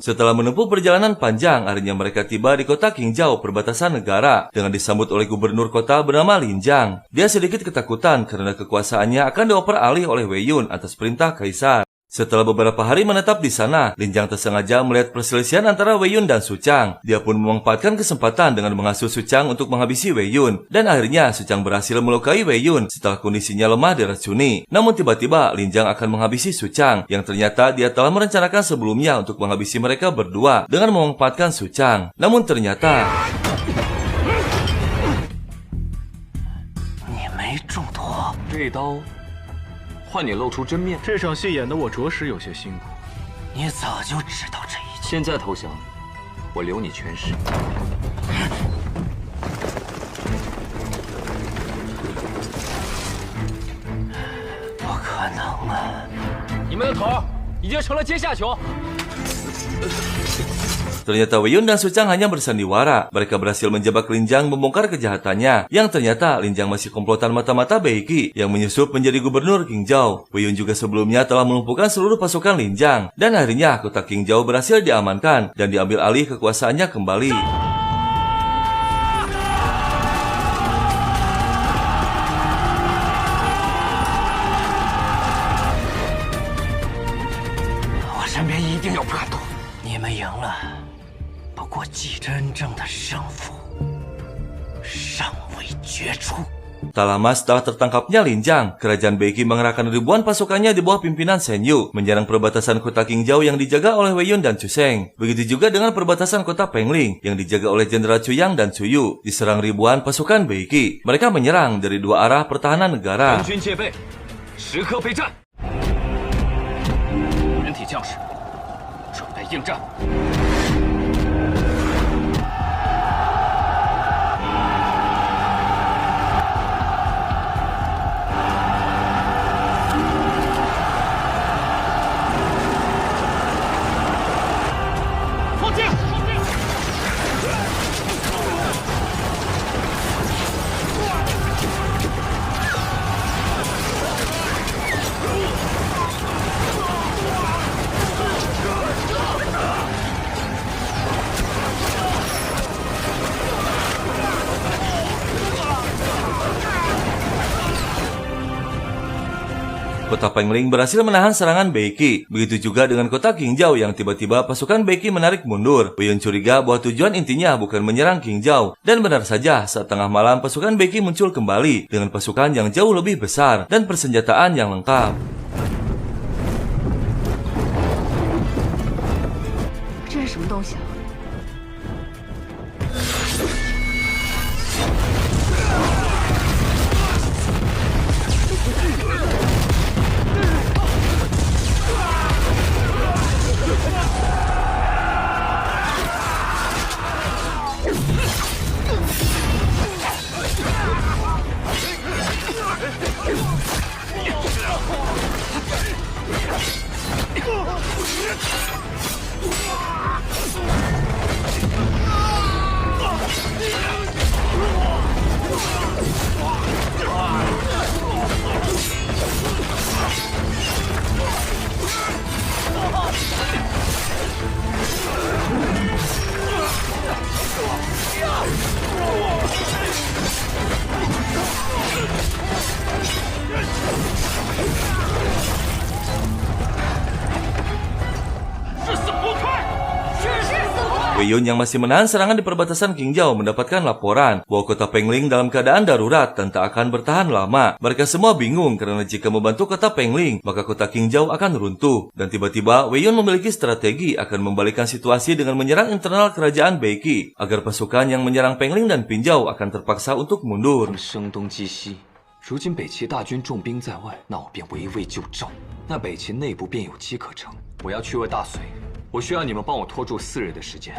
Setelah menempuh perjalanan panjang, akhirnya mereka tiba di kota Qingzhou, perbatasan negara, dengan disambut oleh gubernur kota bernama Lin Jiang. Dia sedikit ketakutan karena kekuasaannya akan dioper alih oleh Wei Yun atas perintah Kaisar. Setelah beberapa hari menetap di sana, Lin Jiang tersengaja melihat perselisihan antara Wei Yun dan Su Chang. Dia pun memanfaatkan kesempatan dengan mengasuh Su Chang untuk menghabisi Wei Yun. Dan akhirnya Su Chang berhasil melukai Wei Yun setelah kondisinya lemah diracuni. Namun tiba-tiba Lin Jiang akan menghabisi Su Chang, yang ternyata dia telah merencanakan sebelumnya untuk menghabisi mereka berdua dengan memanfaatkan Su Chang. Namun ternyata... 你没中毒，这刀 换你露出真面，这场戏演得我着实有些辛苦。你早就知道这一切。现在投降，我留你全尸。不可能啊！你们的头已经成了阶下囚， Ternyata Wei Yun dan Su Chang hanya bersandiwara. Mereka berhasil menjebak Lin Jiang membongkar kejahatannya. Yang ternyata Lin Jiang masih komplotan mata-mata Bei Qi yang menyusup menjadi gubernur Qingzhou. Wei Yun juga sebelumnya telah melumpuhkan seluruh pasukan Lin Jiang. Dan akhirnya kota Qingzhou berhasil diamankan dan diambil alih kekuasaannya kembali. Tak lama setelah tertangkapnya Lin Jiang, kerajaan Bei Qi mengerahkan ribuan pasukannya di bawah pimpinan Shen Yu menyerang perbatasan kota Qingzhou yang dijaga oleh Wei Yun dan Chu Sheng. Begitu juga dengan perbatasan kota Pengling yang dijaga oleh Jenderal Chu Yang dan Chu Yu. Diserang ribuan pasukan Bei Qi. Mereka menyerang dari dua arah pertahanan negara. Kota Pengling berhasil menahan serangan Bei Qi. Begitu juga dengan kota Qingzhou yang tiba-tiba pasukan Bei Qi menarik mundur. Wei Yun curiga bahwa tujuan intinya bukan menyerang Qingzhou. Dan benar saja, saat tengah malam pasukan Bei Qi muncul kembali dengan pasukan yang jauh lebih besar dan persenjataan yang lengkap. 这是什么东西啊？ Wei Yun yang masih menahan serangan di perbatasan Qingzhou mendapatkan laporan bahwa kota Pengling dalam keadaan darurat dan tak akan bertahan lama. Mereka semua bingung karena jika membantu kota Pengling, maka kota Qingzhou akan runtuh. Dan tiba-tiba Wei Yun memiliki strategi akan membalikkan situasi dengan menyerang internal kerajaan Bei Qi agar pasukan yang menyerang Pengling dan Pinjau akan terpaksa untuk mundur. 如今北齐大军重兵在外，那我便围魏救赵，那北齐内部便有机可乘。我要去问大隋，我需要你们帮我拖住4日的时间。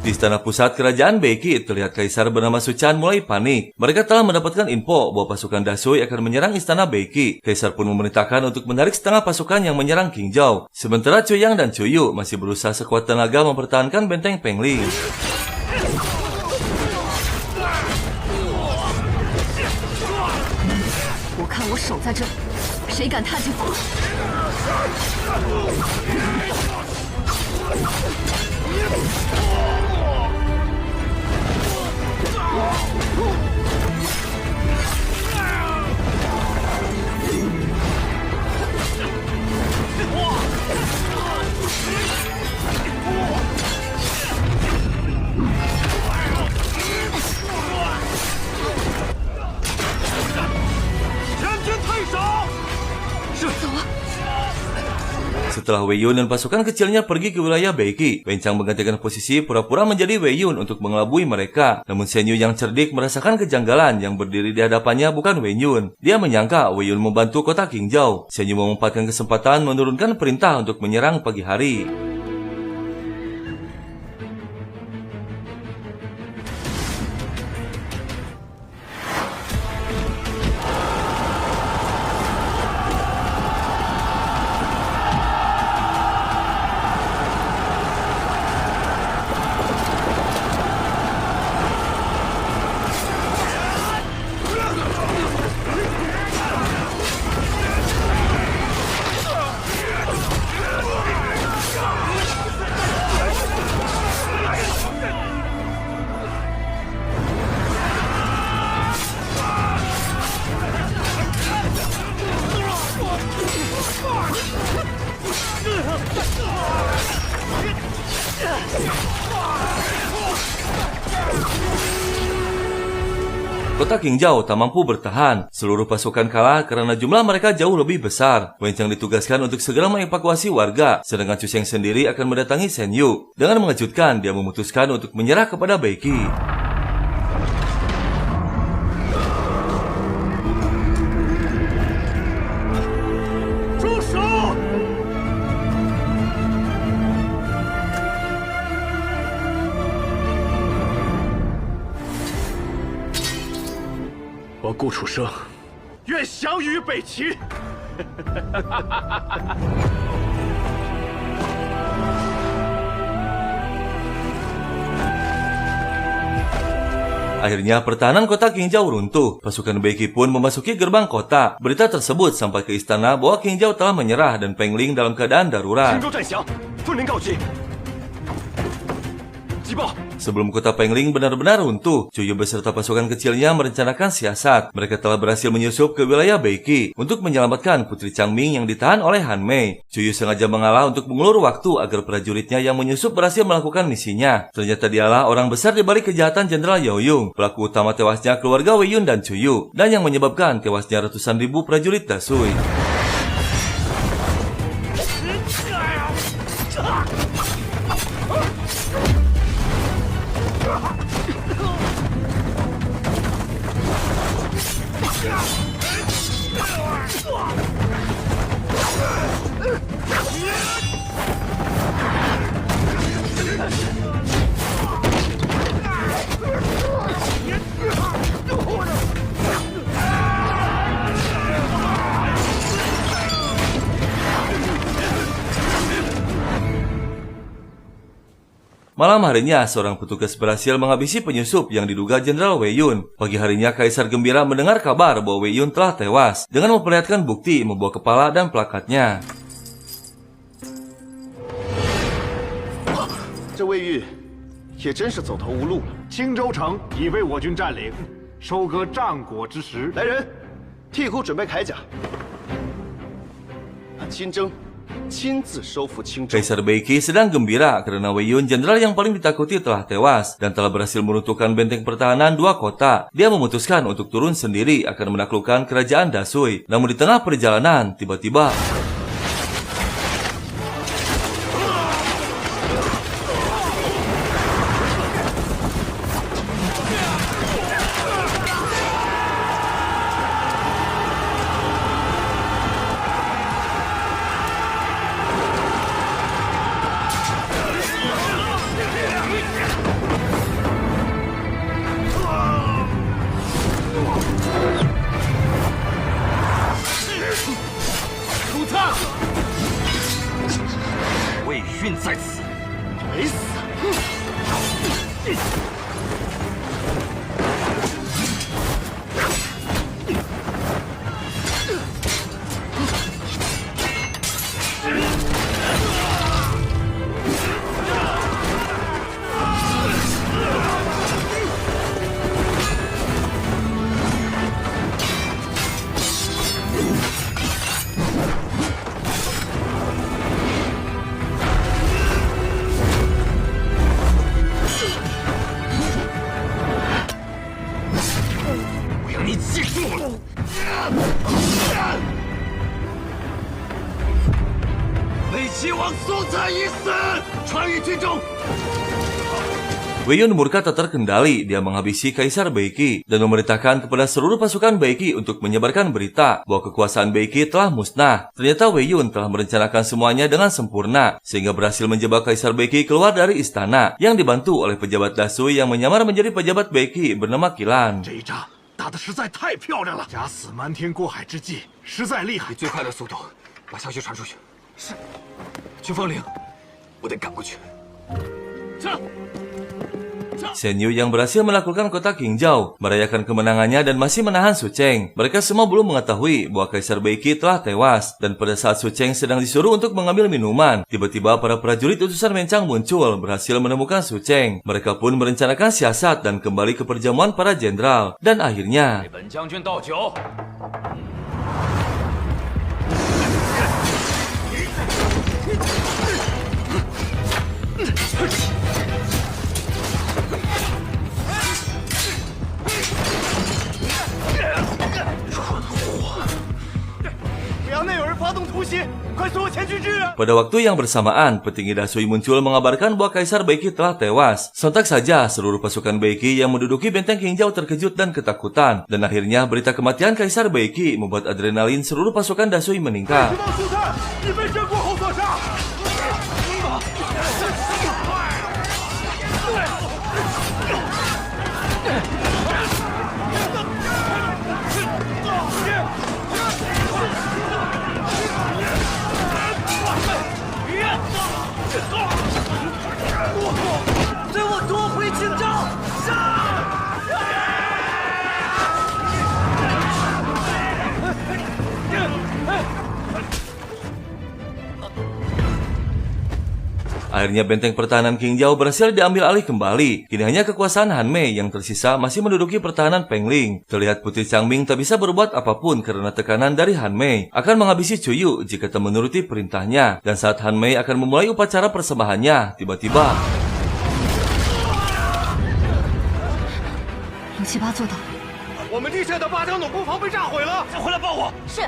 Di istana pusat kerajaan Bei Qi, terlihat kaisar bernama Su Chan mulai panik. Mereka telah mendapatkan info bahwa pasukan Dasui akan menyerang istana Bei Qi. Kaisar pun memerintahkan untuk menarik setengah pasukan yang menyerang Qingzhou. Sementara Chu Yang dan Chu Yu masih berusaha sekuat tenaga mempertahankan benteng Pengling. Setelah Wei Yun dan pasukan kecilnya pergi ke wilayah Bei Qi, Wen Chang menggantikan posisi pura-pura menjadi Wei Yun untuk mengelabui mereka. Namun Shen Yu yang cerdik merasakan kejanggalan yang berdiri di hadapannya bukan Wei Yun. Dia menyangka Wei Yun membantu kota Qingzhou. Shen Yu memanfaatkan kesempatan menurunkan perintah untuk menyerang pagi hari. Kota Qingzhou tak mampu bertahan. Seluruh pasukan kalah karena jumlah mereka jauh lebih besar. Wen Cheng ditugaskan untuk segera mengevakuasi warga, sedangkan Chu Sheng sendiri akan mendatangi Shen Yu. Dengan mengejutkan, dia memutuskan untuk menyerah kepada Bai Qi.我顾楚生，愿降于北齐。Akhirnya pertahanan kota Qingzhou runtuh. Pasukan Bai Qi pun memasuki gerbang kota. Berita tersebut sampai ke istana bahwa Qingzhou telah menyerah dan Peng Ling dalam keadaan darurat. Sebelum kota Peng Ling benar-benar runtuh, Chu Yu beserta pasukan kecilnya merencanakan siasat. Mereka telah berhasil menyusup ke wilayah Bai Qi untuk menyelamatkan Putri Changming yang ditahan oleh Han Mei. Chu Yu sengaja mengalah untuk mengulur waktu agar prajuritnya yang menyusup berhasil melakukan misinya. Ternyata dialah orang besar di balik kejahatan Jenderal Yao Yong, pelaku utama tewasnya keluarga Wei Yun dan Chu Yu, dan yang menyebabkan tewasnya ratusan ribu prajurit Dasui. Malam harinya, seorang petugas berhasil menghabisi penyusup yang diduga Jenderal Wei Yun. Pagi harinya, Kaisar gembira mendengar kabar bahwa Wei Yun telah tewas, dengan memperlihatkan bukti membawa kepala dan plakatnya. 这魏玉也真是走投无路了。青州城已被我军占领，收割战果之时。来人，替库准备铠甲。俺亲征，亲自收复青州。 Kaisar Bai Qi sedang gembira karena Wei Yun, jenderal yang paling ditakuti, telah tewas dan telah berhasil meruntuhkan benteng pertahanan 2 kota. Dia memutuskan untuk turun sendiri akan menaklukkan kerajaan Dasui. Namun di tengah perjalanan, tiba-tiba魏运在此，没死。Wei Yun murka tak terkendali. Dia menghabisi Kaisar Bai Qi dan memerintahkan kepada seluruh pasukan Bai Qi untuk menyebarkan berita bahwa kekuasaan Bai Qi telah musnah. Ternyata Wei Yun telah merencanakan semuanya dengan sempurna sehingga berhasil menjebak Kaisar Bai Qi keluar dari istana yang dibantu oleh pejabat Dasui yang menyamar menjadi pejabat Bai Qi bernama Qilan. 打得实在太漂亮了，假死瞒天过海之计实在厉害。以最快的速度把消息传出去。是，去凤岭，我得赶过去。撤。 Shen Yu yang berhasil menaklukkan kota Qingzhou merayakan kemenangannya dan masih menahan Su Cheng. Mereka semua belum mengetahui bahwa Kaisar Bai Qi telah tewas. Dan pada saat Su Cheng sedang disuruh untuk mengambil minuman, tiba-tiba para prajurit utusan Wen Chang muncul berhasil menemukan Su Cheng. Mereka pun merencanakan siasat dan kembali ke perjamuan para jenderal. Dan akhirnya 呼吸，快随我前去支援。 Pada waktu yang bersamaan, petinggi Dasui muncul mengabarkan bahwa Kaisar Beiki telah tewas. Sontak saja, seluruh pasukan Beiki yang menduduki benteng Qingjiao terkejut dan ketakutan. Dan akhirnya berita kematian Kaisar Beiki membuat adrenalin seluruh pasukan Dasui meningkat. Akhirnya benteng pertahanan Qingjiao berhasil diambil alih kembali. Kini hanya kekuasaan Han Mei yang tersisa masih menduduki pertahanan Pengling. Terlihat Putri Changming tak bisa berbuat apapun karena tekanan dari Han Mei. Akan menghabisi Chuyu jika tak menuruti perintahnya. Dan saat Han Mei akan memulai upacara persembahannya, tiba-tiba... 07做到。我们地下的八江弩工房被炸毁了，再回来帮我。是。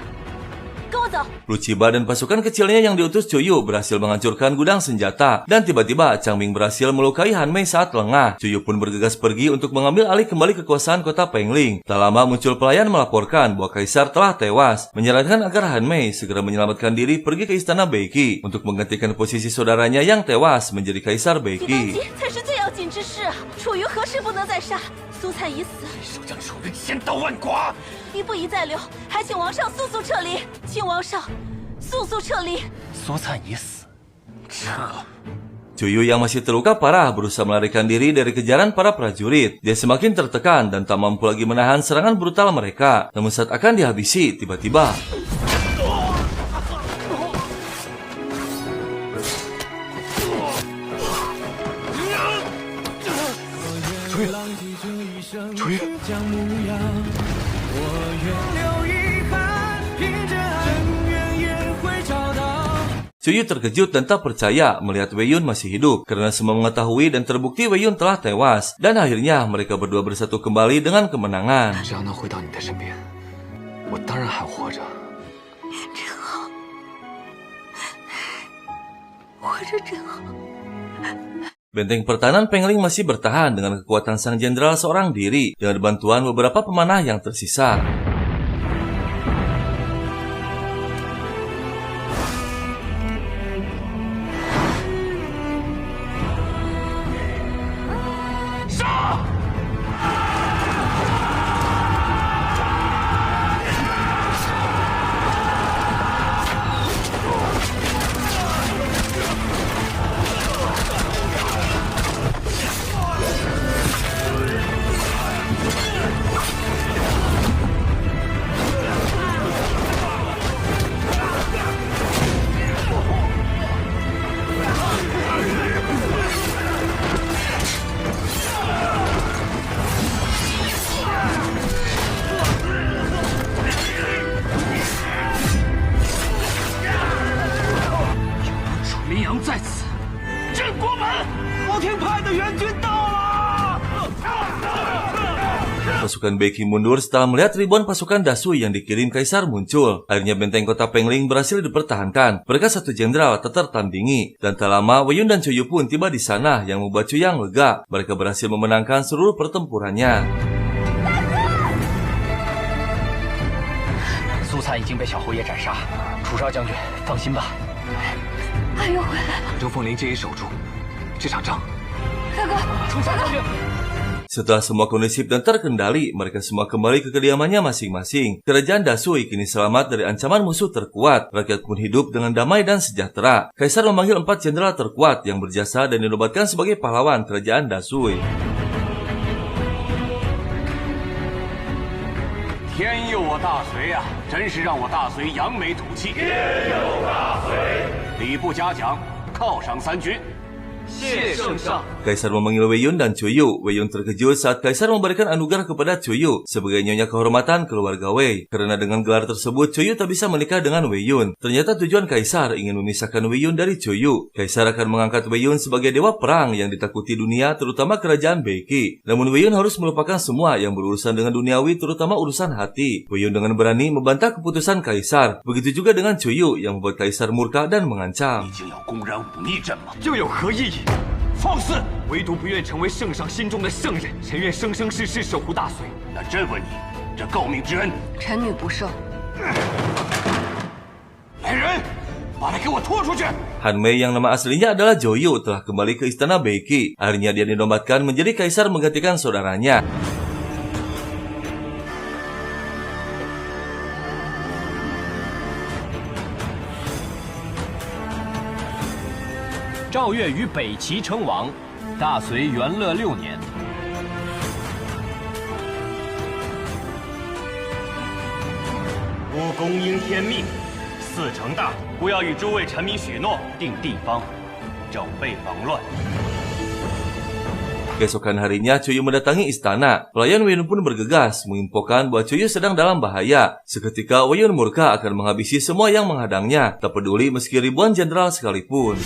跟我走。 Luciba dan pasukan kecilnya yang diutus Chuyu berhasil menghancurkan gudang senjata. Dan tiba-tiba Changming berhasil melukai Han Mei saat lengah. Chuyu pun bergegas pergi untuk mengambil alih kembali kekuasaan kota Pengling. Tak lama muncul pelayan melaporkan bahwa Kaisar telah tewas. Menyarankan agar Han Mei segera menyelamatkan diri pergi ke istana Beiki untuk menggantikan posisi saudaranya yang tewas menjadi Kaisar Beiki. 楚瑜何时不能再杀？苏灿已死，手将楚人先刀万剐。你不宜再留，还请王上速速撤离。请王上速速撤离。苏灿已死，撤。 Chuyu yang masih terluka parah berusaha melarikan diri dari kejaran para prajurit. Dia semakin tertekan dan tak mampu lagi menahan serangan brutal mereka. Namun saat akan dihabisi, tiba-tiba... Chuyu terkejut dan tak percaya melihat Wei Yun masih hidup karena semua mengetahui dan terbukti Wei Yun telah tewas. Dan akhirnya mereka berdua bersatu kembali dengan kemenangan. Benteng pertahanan Pengling masih bertahan dengan kekuatan sang jenderal seorang diri dengan bantuan beberapa pemanah yang tersisa. Pasukan Beiki mundur setelah melihat ribuan pasukan Dasui yang dikirim Kaisar muncul. Akhirnya benteng kota Pengling berhasil dipertahankan. Mereka satu jenderal tak tertandingi. Dan tak lama Wei Yun dan Chuyu pun tiba di sana yang membuat Chuyang lega. Mereka berhasil memenangkan seluruh pertempurannya. 苏灿已经被小侯爷斩杀，楚少将军放心吧。他又回来了，周凤林这一守住这场仗。大哥，楚少将军。 Setelah semua kondusif dan terkendali, mereka semua kembali ke kediamannya masing-masing. Kerajaan Dasui kini selamat dari ancaman musuh terkuat. Rakyat pun hidup dengan damai dan sejahtera. Kaisar memanggil 4 jenderal terkuat yang berjasa dan dinobatkan sebagai pahlawan kerajaan Dasui. 天佑我大隋呀，真是让我大隋扬眉吐气。天佑大隋！礼部嘉奖，犒赏3军。谢圣上。Kaisar memanggil Wei Yun dan Chuyu. Wei Yun terkejut saat Kaisar memberikan anugerah kepada Chuyu sebagai nyonya kehormatan keluarga Wei. Karena dengan gelar tersebut, Chuyu tak bisa menikah dengan Wei Yun. Ternyata tujuan Kaisar ingin memisahkan Wei Yun dari Chuyu. Kaisar akan mengangkat Wei Yun sebagai dewa perang yang ditakuti dunia, terutama kerajaan Beiki. Namun Wei Yun harus melupakan semua yang berurusan dengan duniawi, terutama urusan hati. Wei Yun dengan berani membantah keputusan Kaisar. Begitu juga dengan Chuyu yang membuat Kaisar murka dan mengancam. 又有何意义？放肆！唯独不愿成为圣上心中的圣人，臣愿生生世世守护大隋。那朕问你，这诰命之恩，臣女不受。来人，把他给我拖出去！ Han Mei yang nama aslinya adalah Joyu telah kembali ke istana Beiki. Akhirnya dia dinobatkan menjadi kaisar menggantikan saudaranya.赵越于北齐称王，大隋元乐6年。吾公应天命，4成大，故要与诸位臣民许诺，定地方，整备防乱。 Keesokan harinya, Chuyu mendatangi istana. Pelayan Wei Yun pun bergegas, menginfokan bahwa Chuyu sedang dalam bahaya. Seketika, Wei Yun murka akan menghabisi semua yang menghadangnya, tak peduli meski ribuan jenderal sekalipun.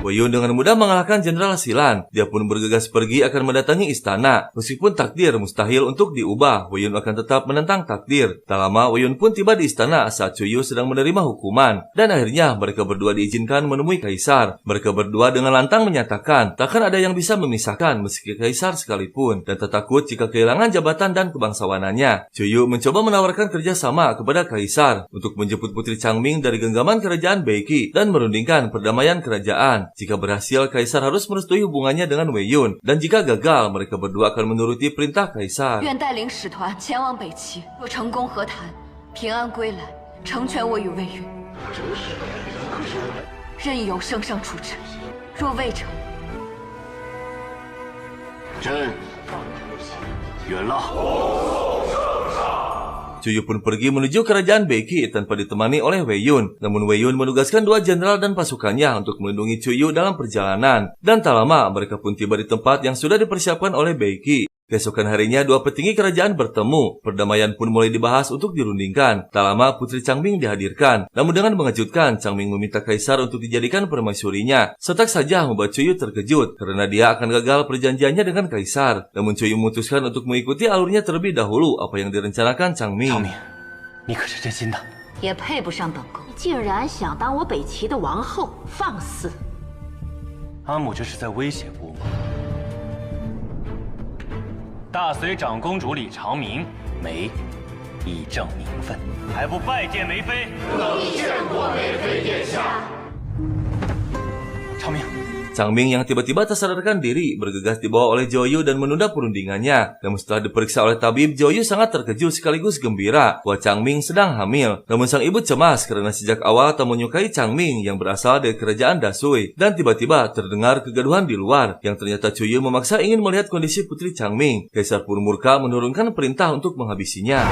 Wei Yun dengan mudah mengalahkan Jenderal Xilan. Dia pun bergegas pergi akan mendatangi istana. Meskipun takdir mustahil untuk diubah, Wei Yun akan tetap menentang takdir. Tak lama, Wei Yun pun tiba di istana saat Chuyu sedang menerima hukuman. Dan akhirnya mereka berdua diizinkan menemui Kaisar. Mereka berdua dengan lantang menyatakan takkan ada yang bisa memisahkan meski Kaisar sekalipun. Dan tak takut jika kehilangan jabatan dan kebangsawanannya. Chuyu mencoba menawarkan kerjasama kepada Kaisar untuk menjemput Putri Changming dari genggaman kerajaan Beiki dan merundingkan perdamaian kerajaan. Jika berhasil, Kaisar harus merestui hubungannya dengan Wei Yun. Dan jika gagal, mereka berdua akan menuruti perintah Kaisar. 愿带领使团前往北齐，若成功和谈，平安归来，成全我与魏运。任由圣上处置，若未成，朕允了。 Chuyu pun pergi menuju kerajaan Beiki tanpa ditemani oleh Wei Yun. Namun Wei Yun menugaskan 2 jenderal dan pasukannya untuk melindungi Chuyu dalam perjalanan. Dan tak lama mereka pun tiba di tempat yang sudah dipersiapkan oleh Beiki. Keesokan harinya 2 petinggi kerajaan bertemu. Perdamaian pun mulai dibahas untuk dirundingkan. Tak lama Putri Changming dihadirkan. Namun dengan mengejutkan, Changming meminta Kaisar untuk dijadikan permaisurinya. Setak saja membuat Chuyu terkejut karena dia akan gagal perjanjiannya dengan Kaisar. Namun Chuyu memutuskan untuk mengikuti alurnya terlebih dahulu apa yang direncanakan Changming. 你可是真心的？也配不上本宫，竟然想当我北齐的王后，放肆！阿母这是在威胁姑吗？ 大隋长公主李长明，梅以正名分，还不拜见梅妃？不能见过梅妃殿下。长明。 Changming yang tiba-tiba tak sadarkan diri bergegas dibawa oleh Joyu dan menunda perundingannya. Namun setelah diperiksa oleh tabib, Joyu sangat terkejut sekaligus gembira bahwa Changming sedang hamil. Namun sang ibu cemas karena sejak awal tak menyukai Changming yang berasal dari kerajaan Dasui. Dan tiba-tiba terdengar kegaduhan di luar yang ternyata Chuyu memaksa ingin melihat kondisi Putri Changming. Kaisar pun murka menurunkan perintah untuk menghabisinya.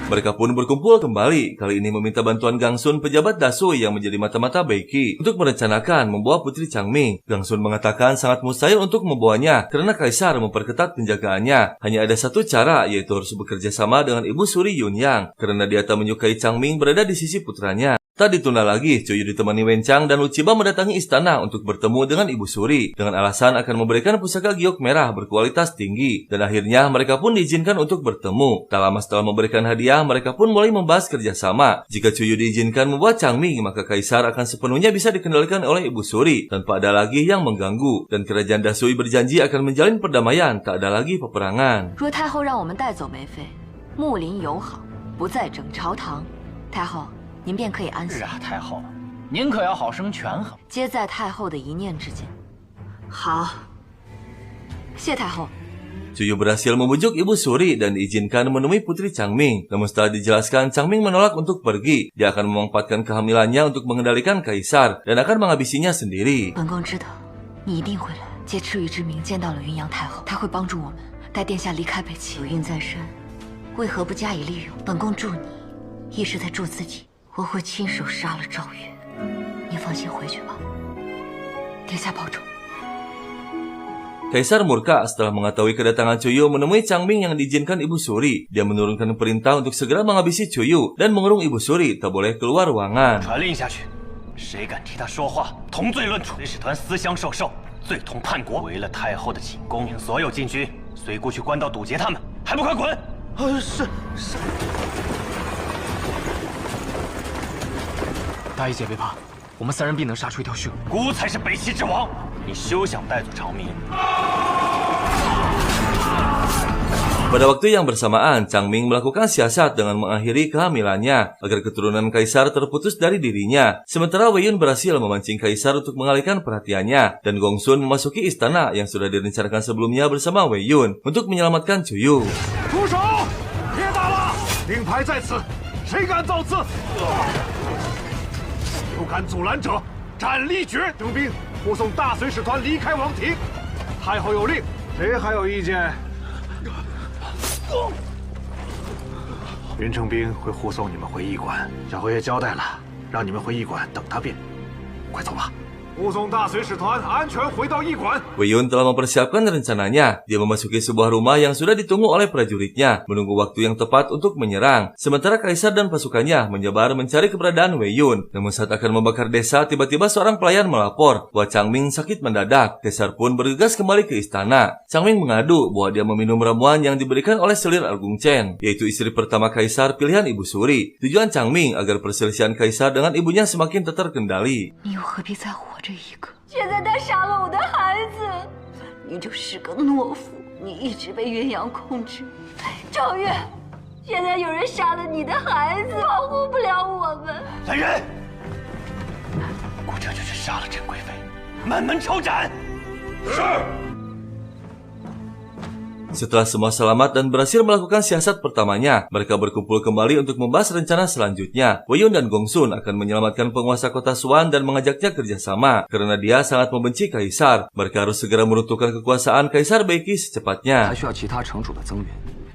Mereka pun berkumpul kembali, kali ini meminta bantuan Gangsun, pejabat Dasui yang menjadi mata-mata Baeki, untuk merencanakan membawa Putri Changming. Gangsun mengatakan sangat mustahil untuk membawanya karena Kaisar memperketat penjagaannya. Hanya ada satu cara, yaitu harus bekerja sama dengan Ibu Suri Yunyang, karena dia tak menyukai Changming berada di sisi putranya. Tak ditunda lagi, Chuyu ditemani Wenchang dan Uchiba mendatangi istana untuk bertemu dengan Ibu Suri dengan alasan akan memberikan pusaka giok merah berkualitas tinggi. Dan akhirnya mereka pun diizinkan untuk bertemu. Tak lama setelah memberikan hadiah, mereka pun mulai membahas kerjasama. Jika Chuyu diizinkan membuat Changming, maka Kaisar akan sepenuhnya bisa dikendalikan oleh Ibu Suri tanpa ada lagi yang mengganggu. Dan kerajaan Dasui berjanji akan menjalin perdamaian, tak ada lagi peperangan. 若太后让我们带走梅妃，睦邻友好，不再整朝堂，太后。 您便可以安心。是啊，太后，您可要好生权衡。皆在太后的一念之间。好，谢太后。 Chuyu berhasil membujuk Ibu Suri dan diizinkan menemui Putri Changming. Namun setelah dijelaskan, Changming menolak untuk pergi. Dia akan memanfaatkan kehamilannya untuk mengendalikan Kaisar dan akan menghabisinya sendiri. 本宫知道，你一定会来。借赤羽之名见到了云阳太后，她会帮助我们带殿下离开北齐。有孕在身，为何不加以利用？本宫助你，亦是在助自己。 我会亲手杀了赵月，你放心回去吧。殿下保重。 Kaisar murka setelah mengetahui kedatangan Chuyu menemui Changming yang diizinkan Ibu Suri. Dia menurunkan perintah untuk segera menghabisi Chuyu dan mengurung Ibu Suri tak boleh keluar ruangan. 传令下去，谁敢替他说话，同罪论处。随使团私相授受，罪同叛国，违了太后的寝宫，命所有禁军随姑去官道堵截他们，还不快滚！是。 大义姐别怕，我们3人必能杀出一条血路。姑才是北齐之王，你休想带走长明。 Pada waktu yang bersamaan, Changming melakukan siasat dengan mengakhiri kehamilannya agar keturunan Kaisar terputus dari dirinya. Sementara Wei Yun berhasil memancing Kaisar untuk mengalihkan perhatiannya dan Gongsun memasuki istana yang sudah direncanakan sebelumnya bersama Wei Yun untuk menyelamatkan Chuyu. 住手！别打了！令牌在此，谁敢造次？ 有敢阻拦者，斩立决！征兵护送大隋使团离开王庭。太后有令，谁还有意见？云城兵会护送你们回驿馆，小侯爷交代了，让你们回驿馆等他便。快走吧。 护送大隋使团安全回到驿馆。 Wei Yun telah mempersiapkan rencananya. Dia memasuki sebuah rumah yang sudah ditunggu oleh prajuritnya, menunggu waktu yang tepat untuk menyerang. Sementara Kaisar dan pasukannya menyebar mencari keberadaan Wei Yun. Namun saat akan membakar desa, tiba-tiba seorang pelayan melapor bahwa Changming sakit mendadak. Kaisar pun bergegas kembali ke istana. Changming mengadu bahwa dia meminum ramuan yang diberikan oleh selir Agung Chen, yaitu istri pertama Kaisar pilihan Ibu Suri. Tujuan Changming agar perselisihan Kaisar dengan ibunya semakin tak terkendali. 你又何必在乎我这一个？现在他杀了我的孩子，你就是个懦夫，你一直被鸳鸯控制。赵月，现在有人杀了你的孩子，保护不了我们。来人！姑这就去杀了陈贵妃，满门抄斩。是。 Setelah semua selamat dan berhasil melakukan siasat pertamanya, mereka berkumpul kembali untuk membahas rencana selanjutnya. Wei Yun dan Gongsun akan menyelamatkan penguasa kota Suan dan mengajaknya kerjasama. Karena dia sangat membenci Kaisar, mereka harus segera meruntuhkan kekuasaan Kaisar Baeki secepatnya. 还需要其他城主的增援，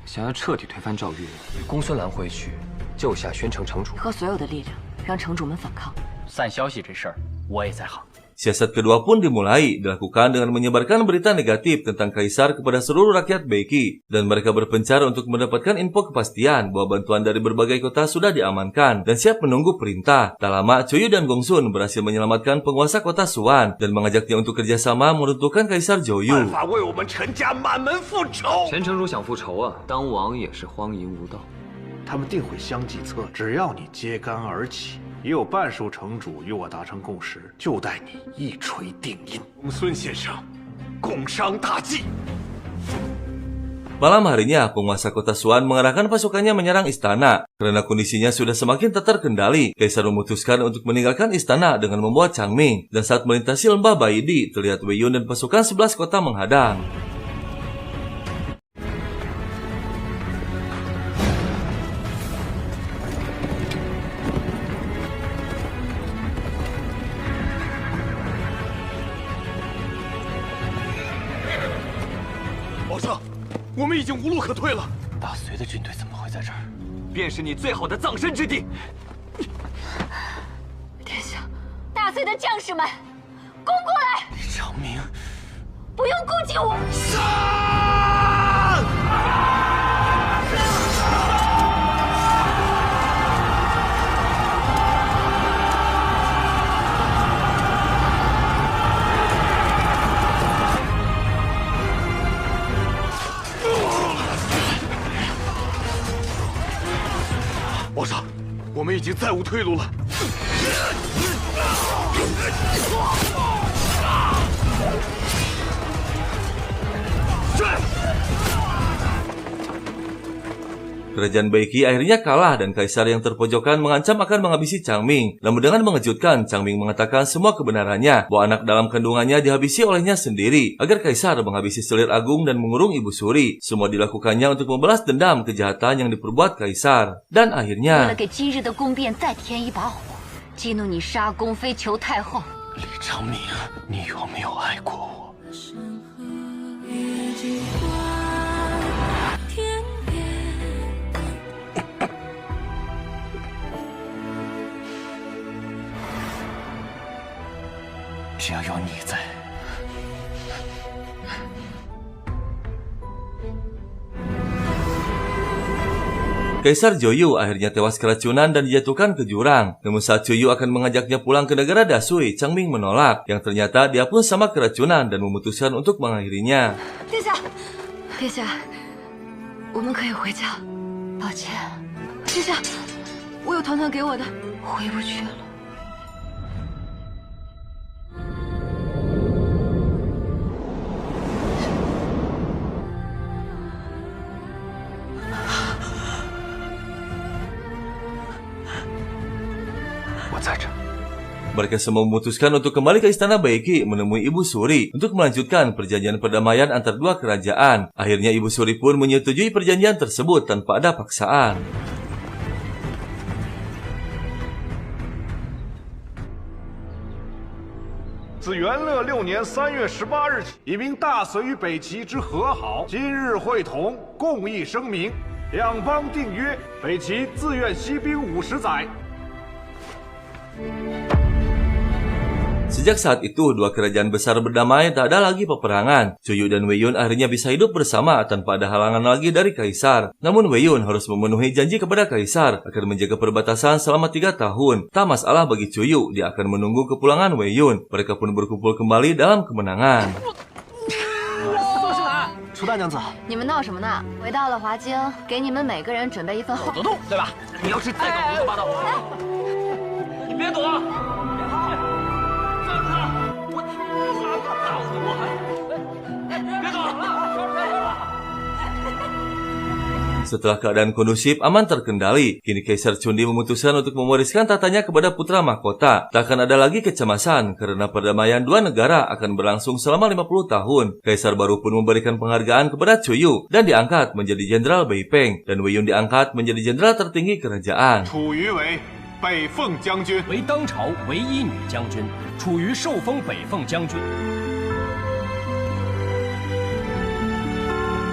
想要彻底推翻赵月，公孙兰回去救下宣城城主，和所有的力量让城主们反抗。散消息这事儿，我也在行。 Siasat kedua pun dimulai, dilakukan dengan menyebarkan berita negatif tentang Kaisar kepada seluruh rakyat Baeki. Dan mereka berpencar untuk mendapatkan info kepastian bahwa bantuan dari berbagai kota sudah diamankan dan siap menunggu perintah. Tak lama, Chuyu dan Gongsun berhasil menyelamatkan penguasa kota Suan dan mengajaknya untuk kerjasama meruntuhkan Kaisar Joyu. 办法为我们陈家满门复仇。前城主想复仇啊，当王也是荒淫无道。他们定会相计策，只要你揭竿而起。 已有半数城主与我达成共识，就待你一锤定音。孙先生，共商大计。 Malam harinya, penguasa kota Suan mengarahkan pasukannya menyerang istana. Karena kondisinya sudah semakin tak terkendali, Kaisar memutuskan untuk meninggalkan istana dengan membawa Changming. Dan saat melintasi lembah Baidi, terlihat Wei Yun dan pasukan 11 kota menghadang. Bang 我们已经无路可退了，大隋的军队怎么会在这儿？便是你最好的葬身之地。殿下，大隋的将士们，攻过来！李长明，不用顾及我。皇上，我们已经再无退路了。Kerajaan Baiki akhirnya kalah dan kaisar yang terpojokan mengancam akan menghabisi Changming. Namun dengan mengejutkan, Changming mengatakan semua kebenarannya bahwa anak dalam kandungannya dihabisi olehnya sendiri agar kaisar menghabisi selir agung dan mengurung Ibu Suri. Semua dilakukannya untuk membalas dendam kejahatan yang diperbuat kaisar. Dan akhirnya 为了给今日的宫变再添一把火，激怒你杀宫妃求太后。李长明，你有没有爱过我？只要有你在， Kaisar Joyu akhirnya tewas keracunan dan dijatuhkan ke jurang. Namun saat Joyu akan mengajaknya pulang ke negara Dasui, Changming menolak. Yang ternyata dia pun sama keracunan dan memutuskan untuk mengakhirinya. 殿下，殿下，我们可以回家。抱歉，殿下，我有团团给我的，回不去了。 Mereka semua memutuskan untuk kembali ke istana Baiki menemui Ibu Suri untuk melanjutkan perjanjian perdamaian antar dua kerajaan. Akhirnya Ibu Suri pun menyetujui perjanjian tersebut tanpa ada paksaan. "自元乐6年3月18日起，以明大隋与北齐之和好，今日会同，共议声明，两邦订约：北齐自愿息兵50载。" Sejak saat itu, dua kerajaan besar berdamai, tak ada lagi peperangan. Joyu dan Weiyun akhirnya bisa hidup bersama tanpa ada halangan lagi dari kaisar. Namun Weiyun harus memenuhi janji kepada kaisar akan menjaga perbatasan selama 3 tahun. Tak masalah bagi Joyu, dia akan menunggu kepulangan Weiyun. Mereka pun berkumpul kembali dalam kemenangan. 楚大娘子，你们闹什么呢？回到了华京，给你们每个人准备一份厚。走动，对吧？你要是再搞胡说八道，你别躲。 Setelah keadaan kondusif aman terkendali, kini Kaisar Chundi memutuskan untuk mewariskan tatanya kepada putra mahkota. Tak akan ada lagi kecemasan karena perdamaian dua negara akan berlangsung selama 50 tahun. Kaisar baru pun memberikan penghargaan kepada Chuyu dan diangkat menjadi Jenderal Beipeng, dan Weiyun diangkat menjadi jenderal tertinggi kerajaan. 楚瑜为北凤将军，为当朝唯一女将军，楚瑜受封北凤将军。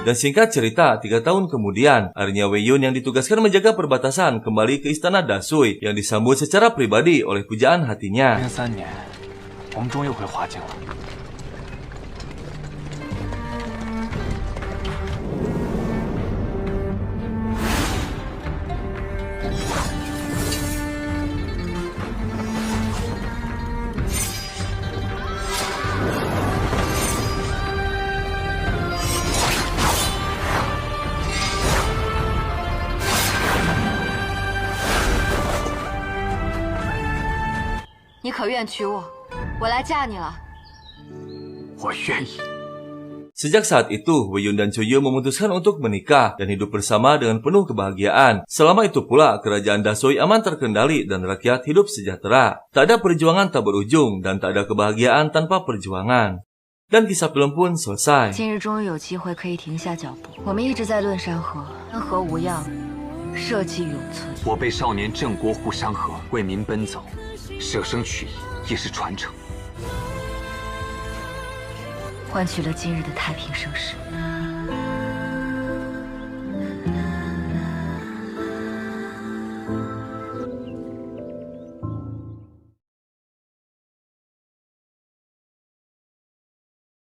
Dan singkat cerita, 3 tahun kemudian, akhirnya Weiyun yang ditugaskan menjaga perbatasan kembali ke istana Dasui yang disambut secara pribadi oleh pujaan hatinya. 3年，我们终于回华京了。 你可愿娶我？我来嫁你了。我愿意。 Sejak saat itu, Weiyun dan Chuyu memutuskan untuk menikah dan hidup bersama dengan penuh kebahagiaan. Selama itu pula, kerajaan Dasui aman terkendali dan rakyat hidup sejahtera. Tak ada perjuangan tak berujung dan tak ada kebahagiaan tanpa perjuangan. Dan kisah film pun selesai. 今日终于有机会可以停下脚步。我们一直在论山河，山河无恙，社稷永存。我辈少年镇国护山河，为民奔走，舍生取义，亦是传承。 换取了今日的太平盛世。